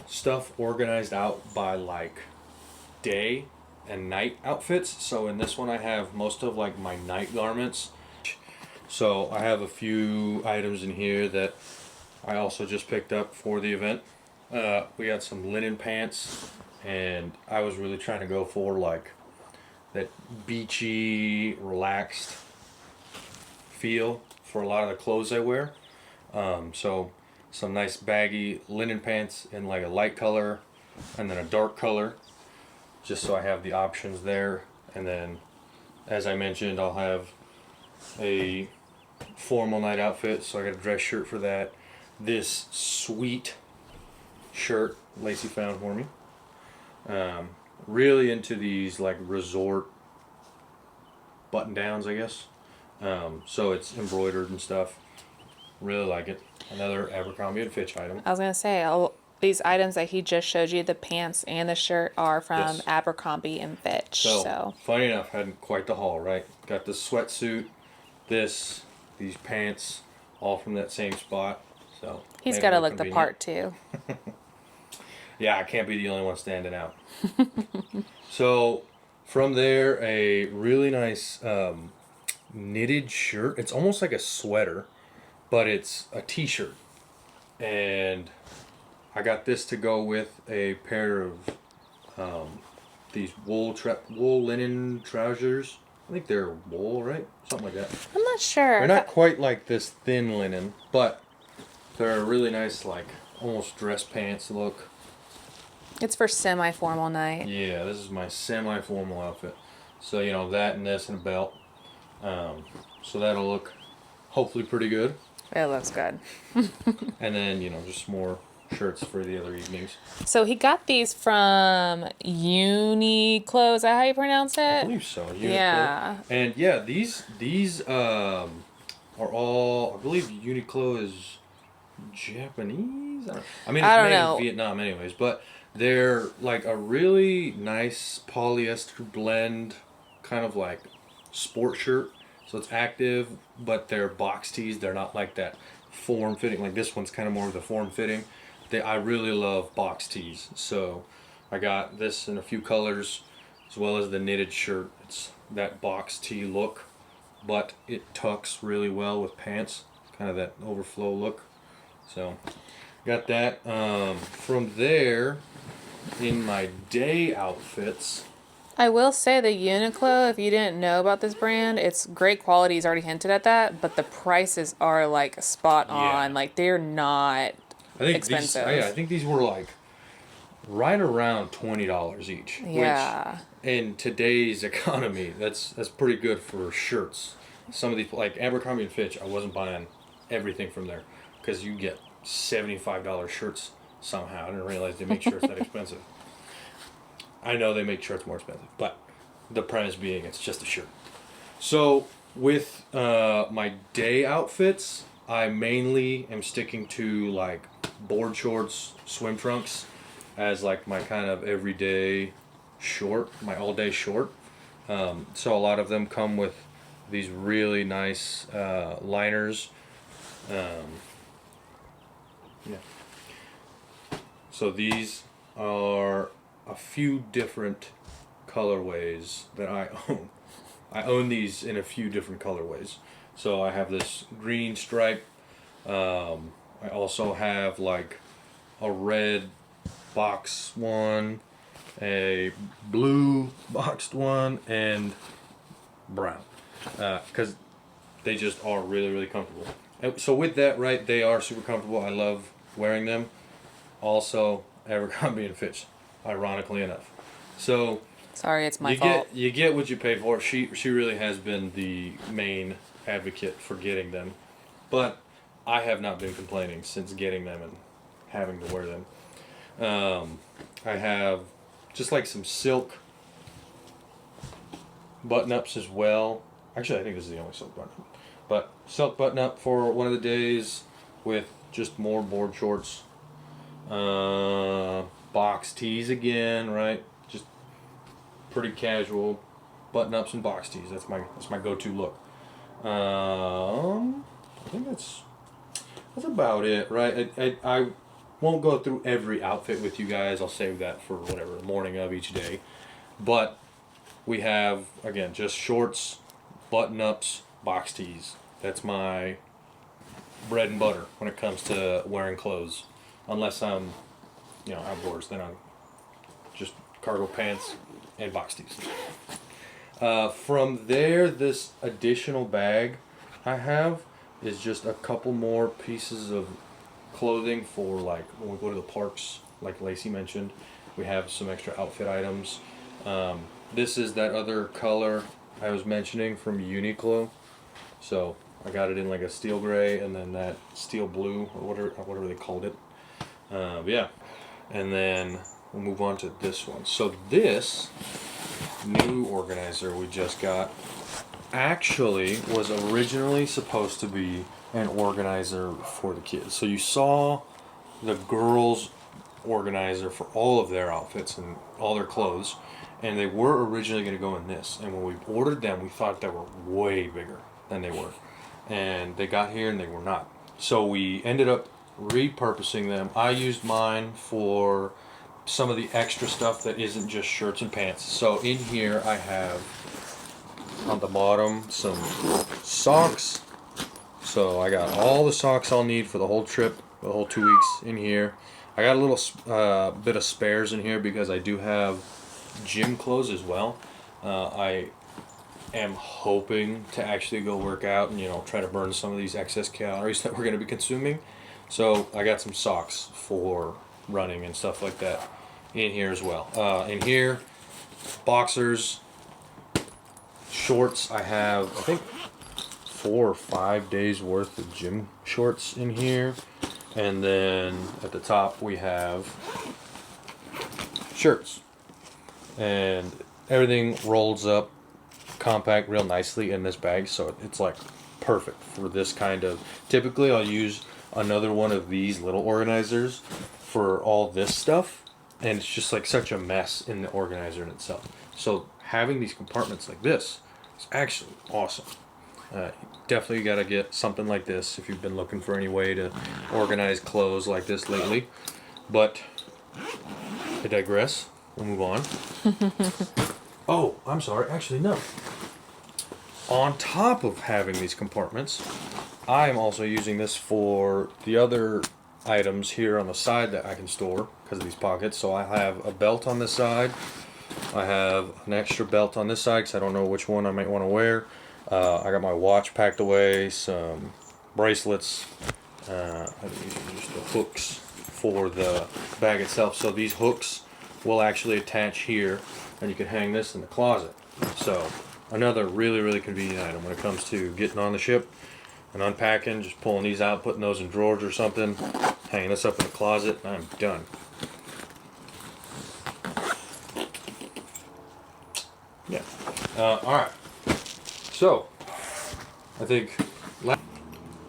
stuff organized out by like day and night outfits. So in this one I have most of like my night garments. So I have a few items in here that I also just picked up for the event. We got some linen pants, and I was really trying to go for like that beachy, relaxed feel for a lot of the clothes I wear. So some nice baggy linen pants in like a light color and then a dark color, just so I have the options there. And then, as I mentioned, I'll have a formal night outfit, so I got a dress shirt for that. This sweet shirt Lacey found for me. Really into these like resort button downs, I guess. So it's embroidered and stuff. Really like it. Another Abercrombie and Fitch item. I was gonna say these items that he just showed you, the pants and the shirt, are from Yes. Abercrombie and Fitch. So funny enough, had quite the haul, right? Got the sweatsuit, these pants, all from that same spot. So he's made it got to more look the convenient. part too. Yeah, I can't be the only one standing out. So from there, a really nice knitted shirt. It's almost like a sweater, but it's a t-shirt. And I got this to go with a pair of these wool linen trousers. I think they're wool, right? Something like that. I'm not sure. They're not quite like this thin linen, but they're a really nice, like, almost dress pants look. It's for semi-formal night. Yeah, this is my semi-formal outfit. So, you know, that and this and a belt. So that'll look hopefully pretty good. It looks good. And then, you know, just more shirts for the other evenings. So he got these from Uniqlo. Is that how you pronounce I it? believe so. Uniqlo. Yeah. And yeah, these are all, I believe Uniqlo is Japanese? I mean, it's I don't made know. in Vietnam anyways, but they're like a really nice polyester blend, kind of like sport shirt. So it's active, but they're box tees. They're not like that form fitting. Like this one's kind of more of the form fitting. I really love box tees. So I got this in a few colors, as well as the knitted shirt. It's that box tee look, but it tucks really well with pants. Kind of that overflow look. So got that. From there, in my day outfits, I will say the Uniqlo, if you didn't know about this brand, it's great quality. He's already hinted at that, but the prices are like spot on. Yeah. Like they're not expensive. I think these were like right around $20 each. Yeah. Which in today's economy, that's pretty good for shirts. Some of these, like Abercrombie and Fitch, I wasn't buying everything from there because you get $75 shirts somehow. I didn't realize they make shirts that expensive. I know they make shirts more expensive, but the premise being it's just a shirt. So with my day outfits, I mainly am sticking to like board shorts, swim trunks as like my kind of everyday short, my all day short. So a lot of them come with these really nice liners. Yeah. So these are a few different colorways that I own. I own these in a few different colorways. So I have this green stripe. I also have like a red box one, a blue boxed one, and brown. Because they just are really, really comfortable. And so with that, right, they are super comfortable. I love wearing them. Also, Abercrombie and Fitch, ironically enough. So Sorry, it's my fault. you get what you pay for. She really has been the main advocate for getting them, but I have not been complaining since getting them and having to wear them. I have just like some silk button-ups as well. Actually, I think this is the only silk button-up. But silk button-up for one of the days with just more board shorts. Box tees again, right? Just pretty casual button-ups and box tees. That's my go-to look. I think that's about it, right? I won't go through every outfit with you guys. I'll save that for whatever, the morning of each day. But we have, again, just shorts, button-ups, box tees. That's my bread and butter when it comes to wearing clothes. Unless I'm, outdoors, then I'm just cargo pants and box tees. From there, this additional bag I have is just a couple more pieces of clothing for like when we go to the parks, like Lacey mentioned. We have some extra outfit items. This is that other color I was mentioning from Uniqlo. So I got it in like a steel gray and then that steel blue or whatever they called it. But yeah, and then we'll move on to this one. So this new organizer we just got actually was originally supposed to be an organizer for the kids. So you saw the girls organizer for all of their outfits and all their clothes, and they were originally going to go in this. And when we ordered them, we thought they were way bigger than they were, and they got here and they were not. So we ended up repurposing them. I used mine for some of the extra stuff that isn't just shirts and pants. So in here I have on the bottom some socks. So I got all the socks I'll need for the whole trip, the whole 2 weeks in here. I got a little bit of spares in here because I do have gym clothes as well. I am hoping to actually go work out and try to burn some of these excess calories that we're going to be consuming. So I got some socks for running and stuff like that in here as well. In here, boxers, shorts. I have I think 4 or 5 days worth of gym shorts in here. And then at the top we have shirts, and everything rolls up compact real nicely in this bag, so it's like perfect for this kind of. Typically I'll use another one of these little organizers for all this stuff, and it's just like such a mess in the organizer in itself. So having these compartments like this is actually awesome. Definitely got to get something like this if you've been looking for any way to organize clothes like this lately. But I digress. We'll move on. Oh, I'm sorry. Actually, no. On top of having these compartments, I'm also using this for the other items here on the side that I can store because of these pockets. So I have a belt on this side. I have an extra belt on this side because I don't know which one I might want to wear. I got my watch packed away, some bracelets, just the hooks for the bag itself. So these hooks will actually attach here, and you can hang this in the closet. So another really, really convenient item when it comes to getting on the ship and unpacking. Just pulling these out, putting those in drawers or something, hanging this up in the closet, and I'm done. Yeah. All right. So, I think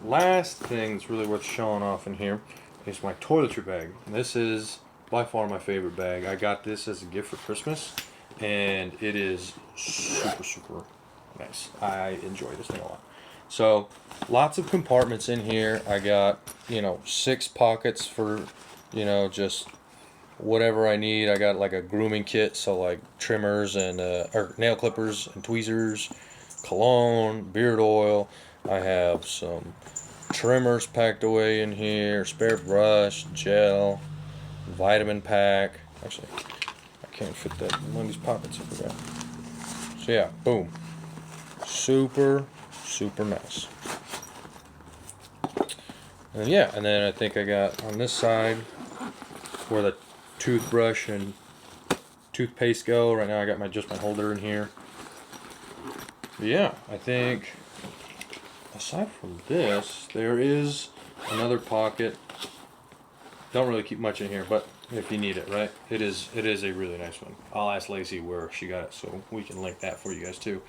last thing that's really worth showing off in here is my toiletry bag. And this is by far my favorite bag. I got this as a gift for Christmas, and it is super, super nice. I enjoy this thing a lot. So, lots of compartments in here. I got, 6 pockets for, just whatever I need. I got like a grooming kit, so like trimmers and or nail clippers and tweezers, cologne, beard oil. I have some trimmers packed away in here, spare brush, gel, vitamin pack. Actually, I can't fit that in one of these pockets. I forgot. So yeah, boom. Super, super nice. And yeah, and then I think I got on this side where the toothbrush and toothpaste go. Right now I got just my holder in here. But yeah, I think aside from this, there is another pocket. Don't really keep much in here, but if you need it, right? It is a really nice one. I'll ask Lacey where she got it so we can link that for you guys too.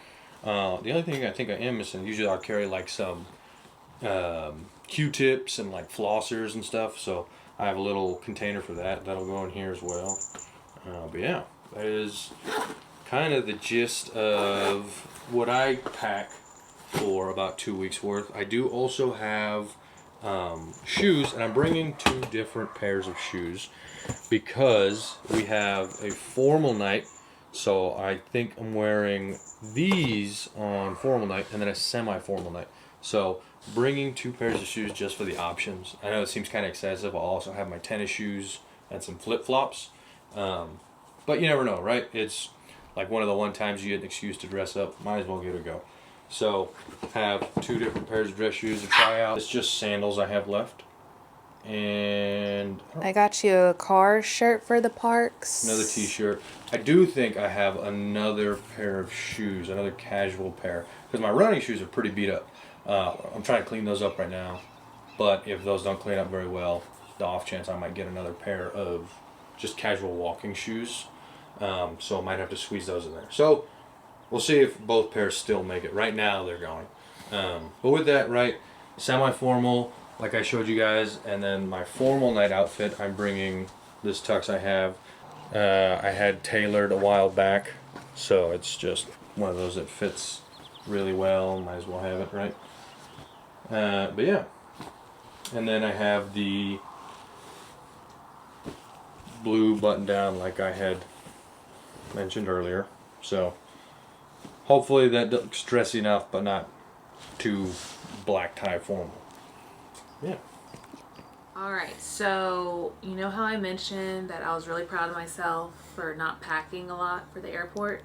The only thing I think I am missing, usually I'll carry like some Q-tips and like flossers and stuff, so I have a little container for that. That'll go in here as well. But yeah, that is kind of the gist of what I pack for about 2 weeks worth. I do also have shoes, and I'm bringing 2 different pairs of shoes because we have a formal night. So I think I'm wearing these on formal night and then a semi-formal night. So bringing 2 pairs of shoes just for the options. I know it seems kind of excessive. I'll also have my tennis shoes and some flip-flops. But you never know, right? It's like one of the one times you get an excuse to dress up. Might as well give it a go. So have 2 different pairs of dress shoes to try out. It's just sandals I have left. And I got you a car shirt for the parks. Another t-shirt. I do think I have another pair of shoes, another casual pair, because my running shoes are pretty beat up. I'm trying to clean those up right now, but if those don't clean up very well, the off chance I might get another pair of just casual walking shoes. So I might have to squeeze those in there. So we'll see if both pairs still make it. Right now they're going. But with that, right, semi-formal, like I showed you guys, and then my formal night outfit, I'm bringing this tux I have. I had tailored a while back, so it's just one of those that fits really well. Might as well have it, right? But yeah. And then I have the blue button down like I had mentioned earlier. So hopefully that looks dressy enough, but not too black tie formal. Yeah. Alright, so you know how I mentioned that I was really proud of myself for not packing a lot for the airport?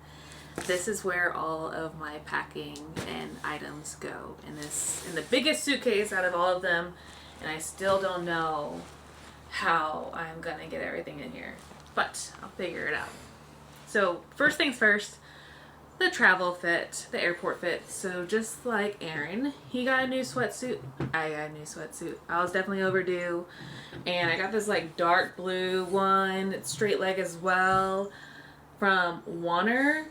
This is where all of my packing and items go in the biggest suitcase out of all of them, and I still don't know how I'm gonna get everything in here, but I'll figure it out. So first things first, the travel fit, the airport fit. So just like Aaron, he got a new sweatsuit. I got a new sweatsuit. I was definitely overdue. And I got this like dark blue one. It's straight leg as well from Warner.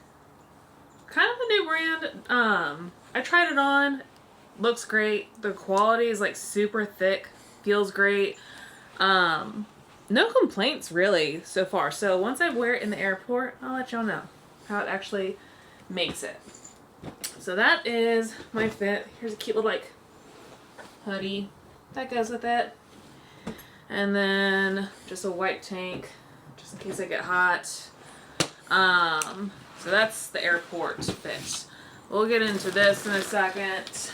Kind of a new brand. I tried it on. Looks great. The quality is like super thick. Feels great. No complaints really so far. So once I wear it in the airport, I'll let y'all know how it actually makes it. So that is my fit. Here's a cute little like hoodie that goes with it, and then just a white tank just in case I get hot. So that's the airport fit. We'll get into this in a second.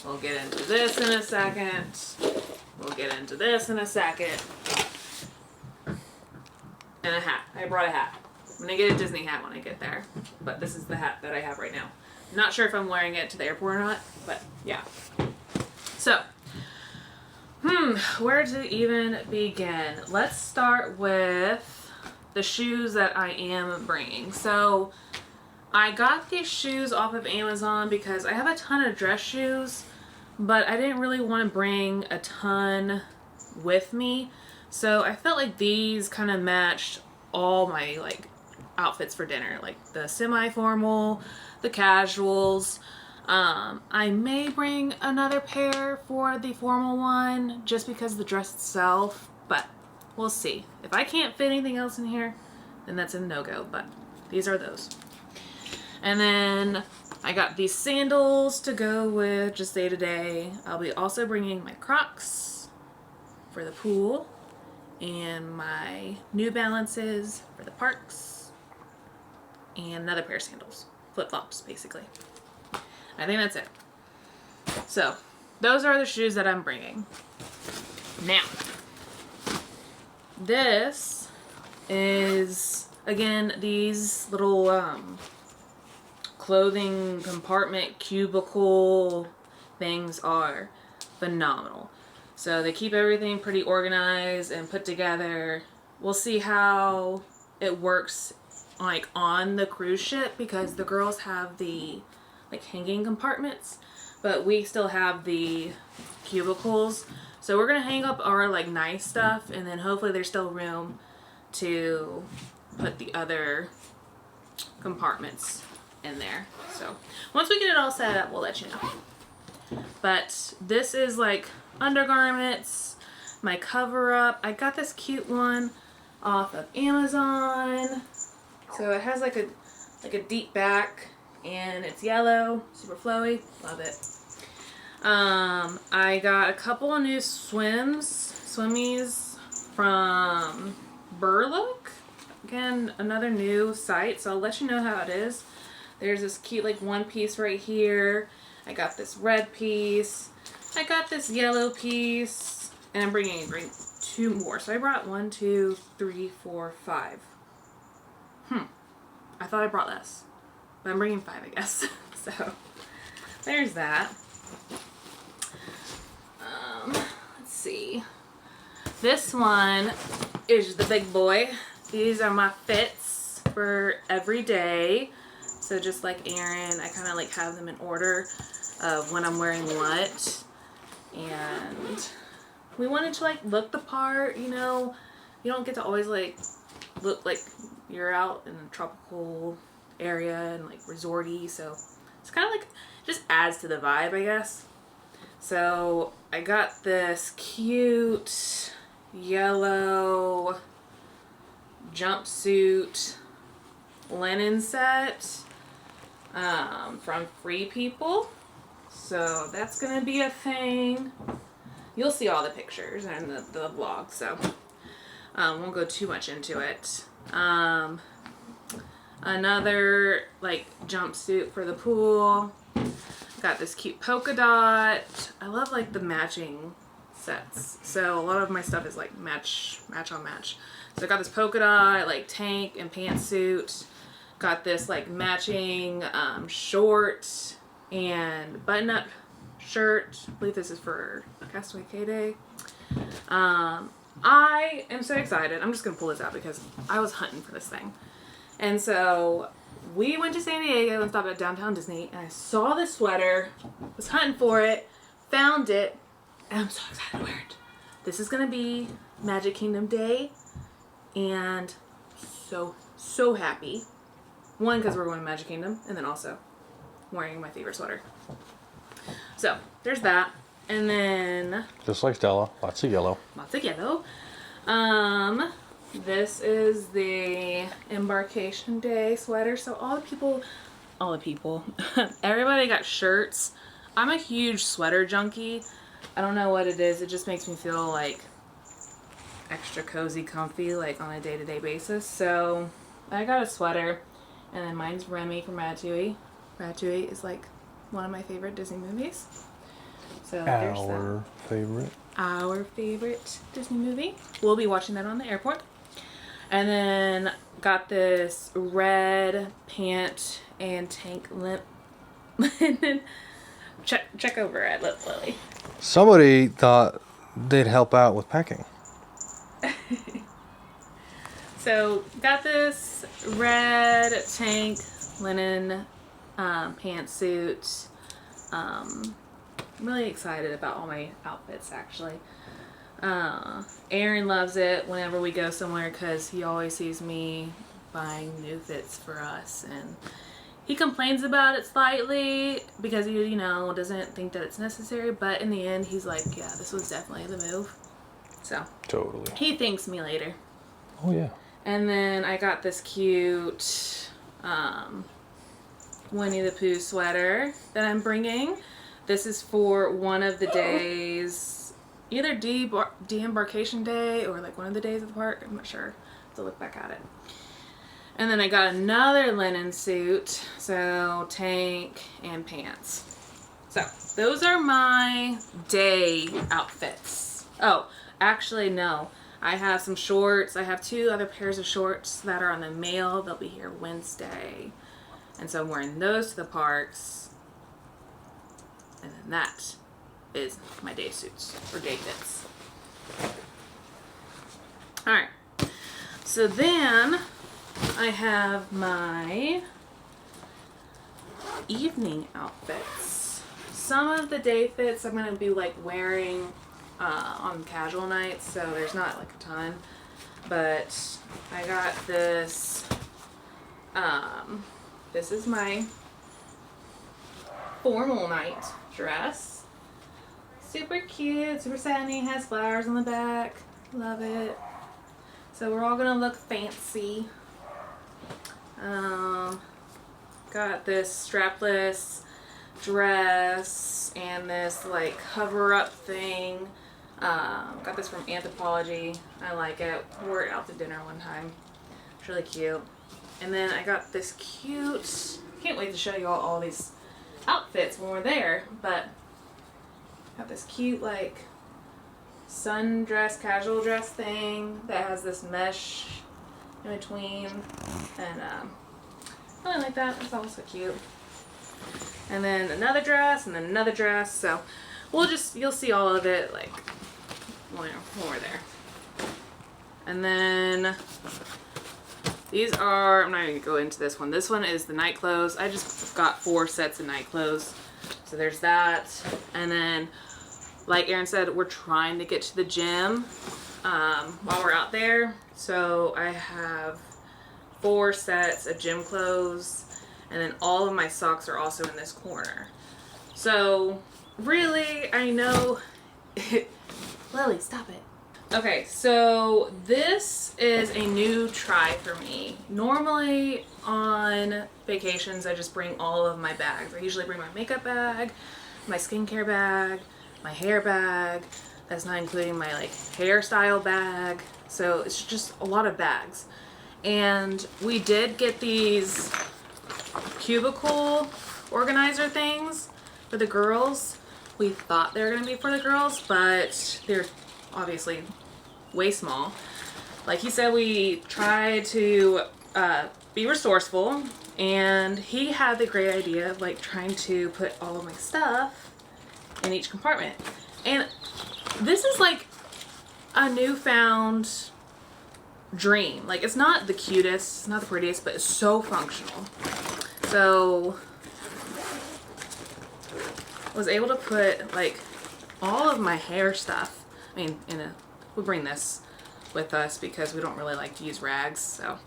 We'll get into this in a second. We'll get into this in a second. And a hat. I brought a hat. I'm gonna get a Disney hat when I get there, but this is the hat that I have right now. Not sure if I'm wearing it to the airport or not, but yeah. So, where to even begin? Let's start with the shoes that I am bringing. So, I got these shoes off of Amazon because I have a ton of dress shoes, but I didn't really want to bring a ton with me. So, I felt like these kind of matched all my like outfits for dinner, like the semi-formal, the casuals. I may bring another pair for the formal one just because of the dress itself, but we'll see. If I can't fit anything else in here, then that's a no-go, but these are those. And then I got these sandals to go with just day-to-day. I'll be also bringing my Crocs for the pool and my New Balances for the parks, and another pair of sandals. Flip-flops, basically. I think that's it. So, those are the shoes that I'm bringing. Now, this is, again, these little clothing compartment cubicle things are phenomenal. So they keep everything pretty organized and put together. We'll see how it works like on the cruise ship, because the girls have the like hanging compartments, but we still have the cubicles. So we're gonna hang up our like nice stuff, and then hopefully there's still room to put the other compartments in there. So once we get it all set up, we'll let you know. But this is like undergarments, my cover up. I got this cute one off of Amazon. So it has like a deep back, and it's yellow, super flowy, love it. I got a couple of new swimmies from Burlook. Again, another new site, so I'll let you know how it is. There's this cute like one piece right here. I got this red piece. I got this yellow piece, and I'm bringing two more. So I brought 1, 2, 3, 4, 5. I thought I brought less, but I'm bringing 5, I guess. So there's that. Let's see. This one is the big boy. These are my fits for every day. So just like Aaron, I kind of like have them in order. of when I'm wearing what. And we wanted to like look the part, you know. You don't get to always like look like you're out in a tropical area and like resorty, so it's kind of like just adds to the vibe, I guess. So I got this cute yellow jumpsuit linen set from Free People. So that's gonna be a thing. You'll see all the pictures and the vlog, so won't go too much into it. Another like jumpsuit for the pool. Got this cute polka dot. I love like the matching sets. So a lot of my stuff is like match on match. So I got this polka dot like tank and pantsuit. Got this like matching short and button up shirt. I believe this is for Castaway K-Day. I am so excited. I'm just gonna pull this out because I was hunting for this thing. And so we went to San Diego and stopped at Downtown Disney, and I saw this sweater, was hunting for it, found it, and I'm so excited to wear it. This is gonna be Magic Kingdom Day, and so happy. One, because we're going to Magic Kingdom, and then also wearing my favorite sweater. So there's that. And then Just like Stella, lots of yellow. lots of yellow. This is the Embarkation Day sweater. So all the people, everybody got shirts. I'm a huge sweater junkie. I don't know what it is. It just makes me feel like extra cozy, comfy, like on a day-to-day basis. So I got a sweater, and then mine's Remy from Ratatouille. Ratatouille is like one of my favorite Disney movies. So there's Our favorite. our favorite Disney movie. We'll be watching that on the airport. And then got this red pant and tank linen. Check over at Lip Lily. Somebody thought they'd help out with packing. So got this red tank linen pantsuit. I'm really excited about all my outfits actually. Aaron loves it whenever we go somewhere because he always sees me buying new fits for us, and he complains about it slightly because he, you know, doesn't think that it's necessary, but in the end he's like, yeah, this was definitely the move. So Totally. he thanks me later. Oh yeah. And then I got this cute Winnie the Pooh sweater that I'm bringing. This is for one of the days, either de-embarkation day or like one of the days of the park. I'm not sure. I have to look back at it. And then I got another linen suit, so tank and pants. So those are my day outfits. Oh, actually no. I have some shorts. I have 2 other pairs of shorts that are on the mail. They'll be here Wednesday. And so I'm wearing those to the parks. And then that is my day suits or day fits. Alright. So then I have my evening outfits. Some of the day fits I'm going to be like wearing on casual nights, so there's not like a ton, but I got this this is my formal night dress. Super cute, super satiny, has flowers on the back, love it. So we're all gonna look fancy. Got this strapless dress and this like cover up thing. Got this from Anthropologie. I like it. Wore it out to dinner one time. It's really cute. And then I got this cute, can't wait to show you all these outfits when we're there, but got this cute like sundress, casual dress thing that has this mesh in between, and I really like that. It's also cute. And then another dress, and then another dress. So you'll see all of it like when we're there. And then these are, I'm not even gonna go into this one. This one is the night clothes. I just got 4 sets of night clothes. So there's that. And then, like Aaron said, we're trying to get to the gym while we're out there. So I have 4 sets of gym clothes, and then all of my socks are also in this corner. So really, I know... Lily, stop it. Okay, so this is a new try for me. Normally on vacations, I just bring all of my bags. I usually bring my makeup bag, my skincare bag, my hair bag. That's not including my like hairstyle bag. So it's just a lot of bags. And we did get these cubicle organizer things for the girls. We thought they were gonna be for the girls, but they're obviously way small. Like he said, we tried to be resourceful, and he had the great idea of like trying to put all of my stuff in each compartment. And this is like a newfound dream. Like, it's not the cutest, it's not the prettiest, but it's so functional. So I was able to put like all of my hair stuff, I mean, we'll bring this with us because we don't really like to use rags, so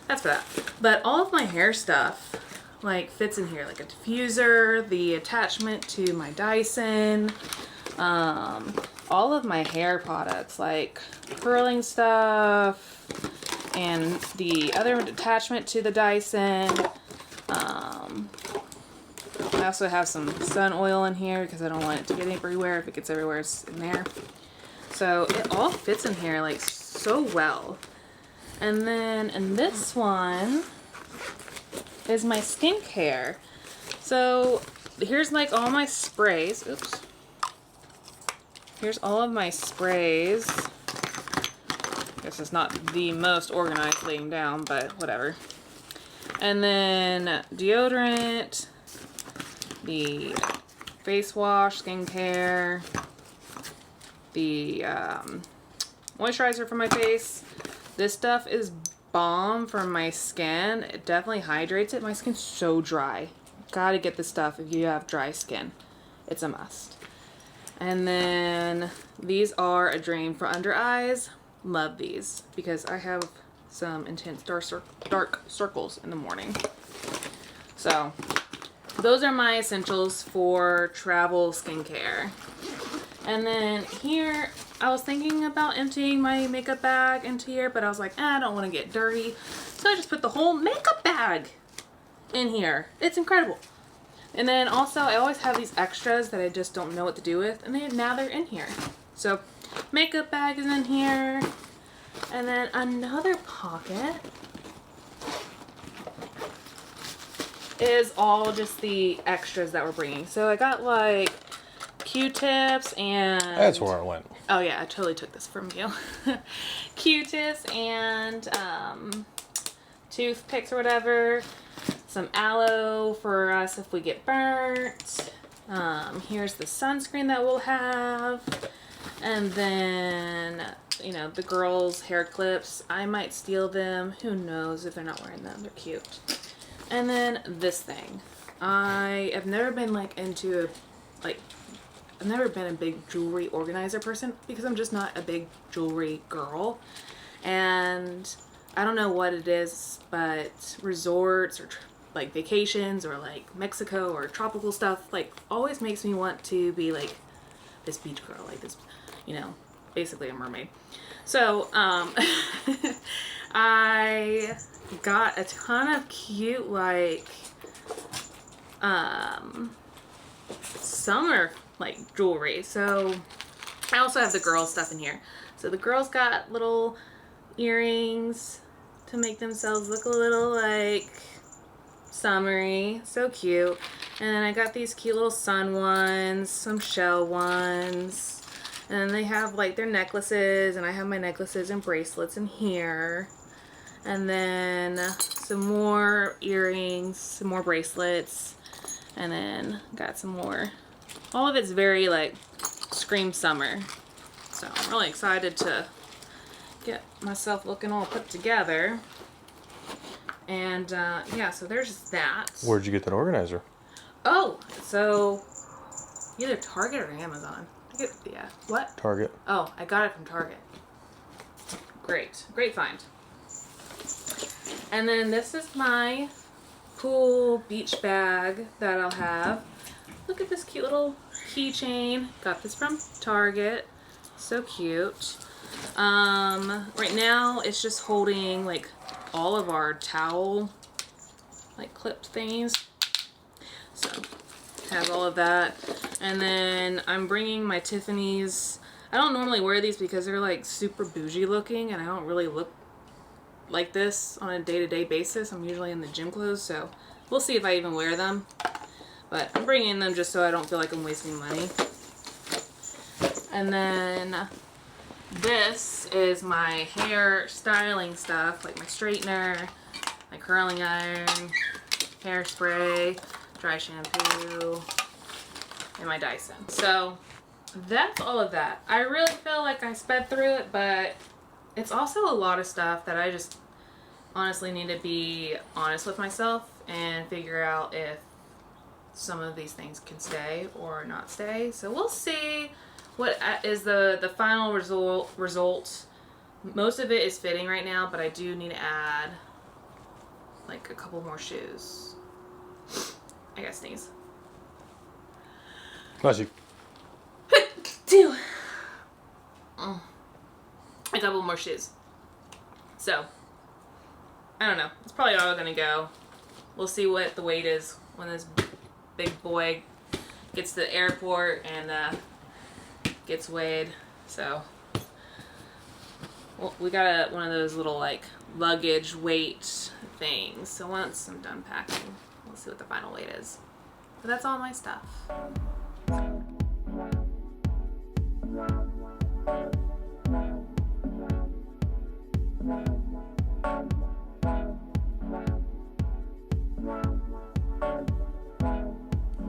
that's for that. But all of my hair stuff like fits in here, like a diffuser, the attachment to my Dyson, all of my hair products like curling stuff, and the other attachment to the Dyson. I also have some sun oil in here because I don't want it to get everywhere. If it gets everywhere, it's in there. So it all fits in here like so well. And then in this one is my skincare. So here's like all my sprays. Oops. Here's all of my sprays. Guess it's not the most organized laying down, but whatever. And then deodorant, the face wash, skincare, the moisturizer for my face. This stuff is bomb for my skin. It definitely hydrates it. My skin's so dry. Gotta get this stuff if you have dry skin. It's a must. And then these are a dream for under eyes. Love these because I have some intense dark circles in the morning. So those are my essentials for travel skincare. And then here, I was thinking about emptying my makeup bag into here, but I was like, I don't want to get dirty. So I just put the whole makeup bag in here. It's incredible. And then also, I always have these extras that I just don't know what to do with, and now they're in here. So makeup bag is in here. And then another pocket is all just the extras that we're bringing. So I got like Q-tips and... That's where it went. Oh yeah, I totally took this from you. Q-tips and toothpicks or whatever. Some aloe for us if we get burnt. Here's the sunscreen that we'll have. And then, you know, the girls' hair clips. I might steal them. Who knows if they're not wearing them. They're cute. And then this thing. I have never been like into I've never been a big jewelry organizer person because I'm just not a big jewelry girl. And I don't know what it is, but resorts or like vacations or like Mexico or tropical stuff like always makes me want to be like this beach girl, like this, you know, basically a mermaid. So I got a ton of cute like summer like jewelry. So I also have the girls stuff in here. So the girls got little earrings to make themselves look a little like summery. So cute. And then I got these cute little sun ones, some shell ones. And then they have like their necklaces, and I have my necklaces and bracelets in here. And then some more earrings, some more bracelets, and then got some more. All of it's very like scream summer. So I'm really excited to get myself looking all put together. And yeah, so there's that. Where'd you get that organizer? Oh, so Either Target or Amazon. Yeah. What? Target. Oh, I got it from Target. Great find. And then this is my pool beach bag that I'll have. Look at this cute little keychain. Got this from Target. So cute. Right now it's just holding like all of our towel like clipped things. So it has all of that. And then I'm bringing my Tiffany's. I don't normally wear these because they're like super bougie looking and I don't really look like this on a day-to-day basis. I'm usually in the gym clothes, so we'll see if I even wear them. But I'm bringing them just so I don't feel like I'm wasting money. And then this is my hair styling stuff, like my straightener, my curling iron, hairspray, dry shampoo, and my Dyson. So that's all of that. I really feel like I sped through it, but it's also a lot of stuff that I just honestly need to be honest with myself and figure out if some of these things can stay or not stay. So we'll see what is the final result. Most of it is fitting right now, but I do need to add like a couple more shoes. I gotta sneeze. Bless you. Two. A couple more shoes. So, I don't know. It's probably all gonna go. We'll see what the weight is when this big boy gets to the airport and gets weighed. So, well, we got one of those little like luggage weight things. So once I'm done packing, we'll see what the final weight is. But that's all my stuff.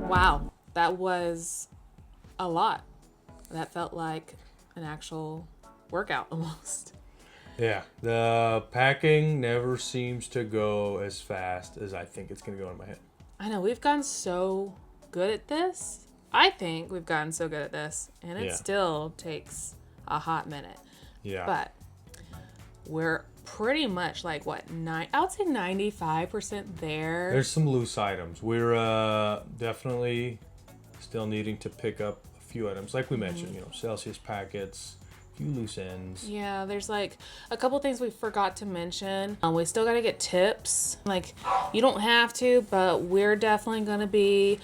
Wow, that was a lot. That felt like an actual workout almost. Yeah, the packing never seems to go as fast as I think it's going to go in my head. I know, we've gotten so good at this. I think we've gotten so good at this, and it still takes a hot minute. Yeah. But we're pretty much like, what, I would say 95% there. There's some loose items. We're definitely still needing to pick up a few items. Like we mentioned, Celsius packets, a few loose ends. Yeah, there's like a couple things we forgot to mention. We still got to get tips. Like, you don't have to, but we're definitely going to be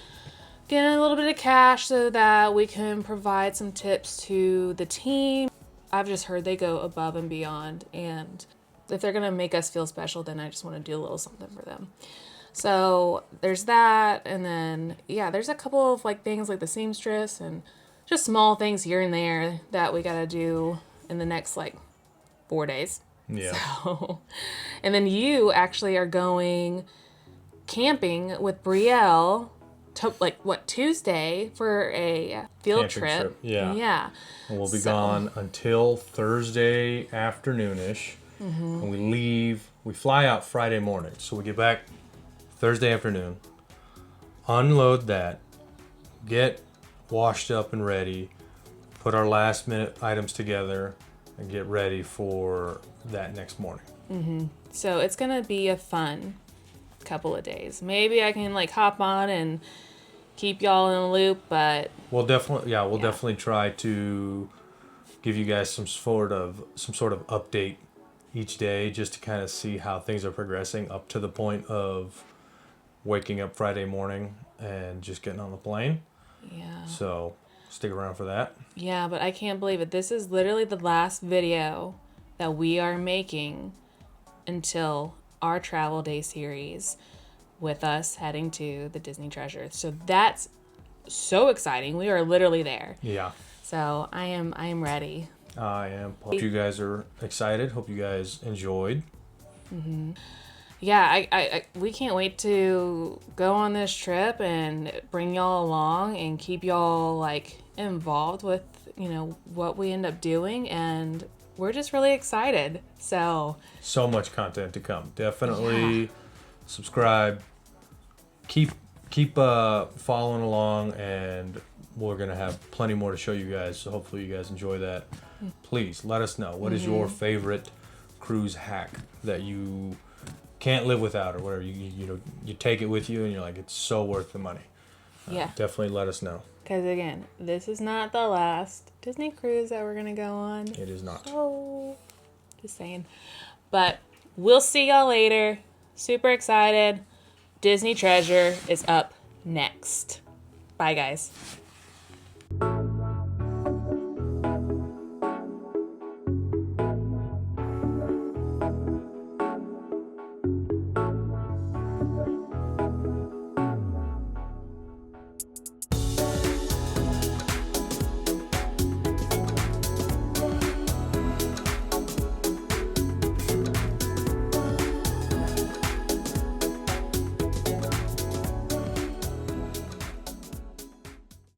getting a little bit of cash so that we can provide some tips to the team. I've just heard they go above and beyond, and if they're gonna make us feel special, then I just want to do a little something for them. So there's that, and then there's a couple of like things like the seamstress and just small things here and there that we gotta do in the next like 4 days. Yeah. So, and then you actually are going camping with Brielle. Tuesday for a field trip. Yeah. Yeah. And we'll be gone until Thursday afternoonish. Mm-hmm. And we fly out Friday morning. So we get back Thursday afternoon, unload that, get washed up and ready, put our last minute items together, and get ready for that next morning. Mm-hmm. So it's going to be a fun couple of days. Maybe I can like hop on and keep y'all in a loop, but we'll definitely try to give you guys some sort of update each day, just to kind of see how things are progressing up to the point of waking up Friday morning and just getting on the plane. Yeah. So stick around for that. Yeah, but I can't believe it. This is literally the last video that we are making until our travel day series with us heading to the Disney Treasure. So that's so exciting. We are literally there. Yeah. So I am ready. I am. Hope you guys are excited. Hope you guys enjoyed. Mm-hmm. Yeah, I we can't wait to go on this trip and bring y'all along and keep y'all like involved with, what we end up doing, and we're just really excited. So much content to come. Definitely subscribe. Keep following along, and we're going to have plenty more to show you guys. So hopefully you guys enjoy that. Please let us know. What is your favorite cruise hack that you can't live without, or whatever? You take it with you and you're like, it's so worth the money. Yeah. Definitely let us know. Because again, this is not the last Disney cruise that we're going to go on. It is not. So, just saying. But we'll see y'all later. Super excited. Disney Treasure is up next. Bye, guys.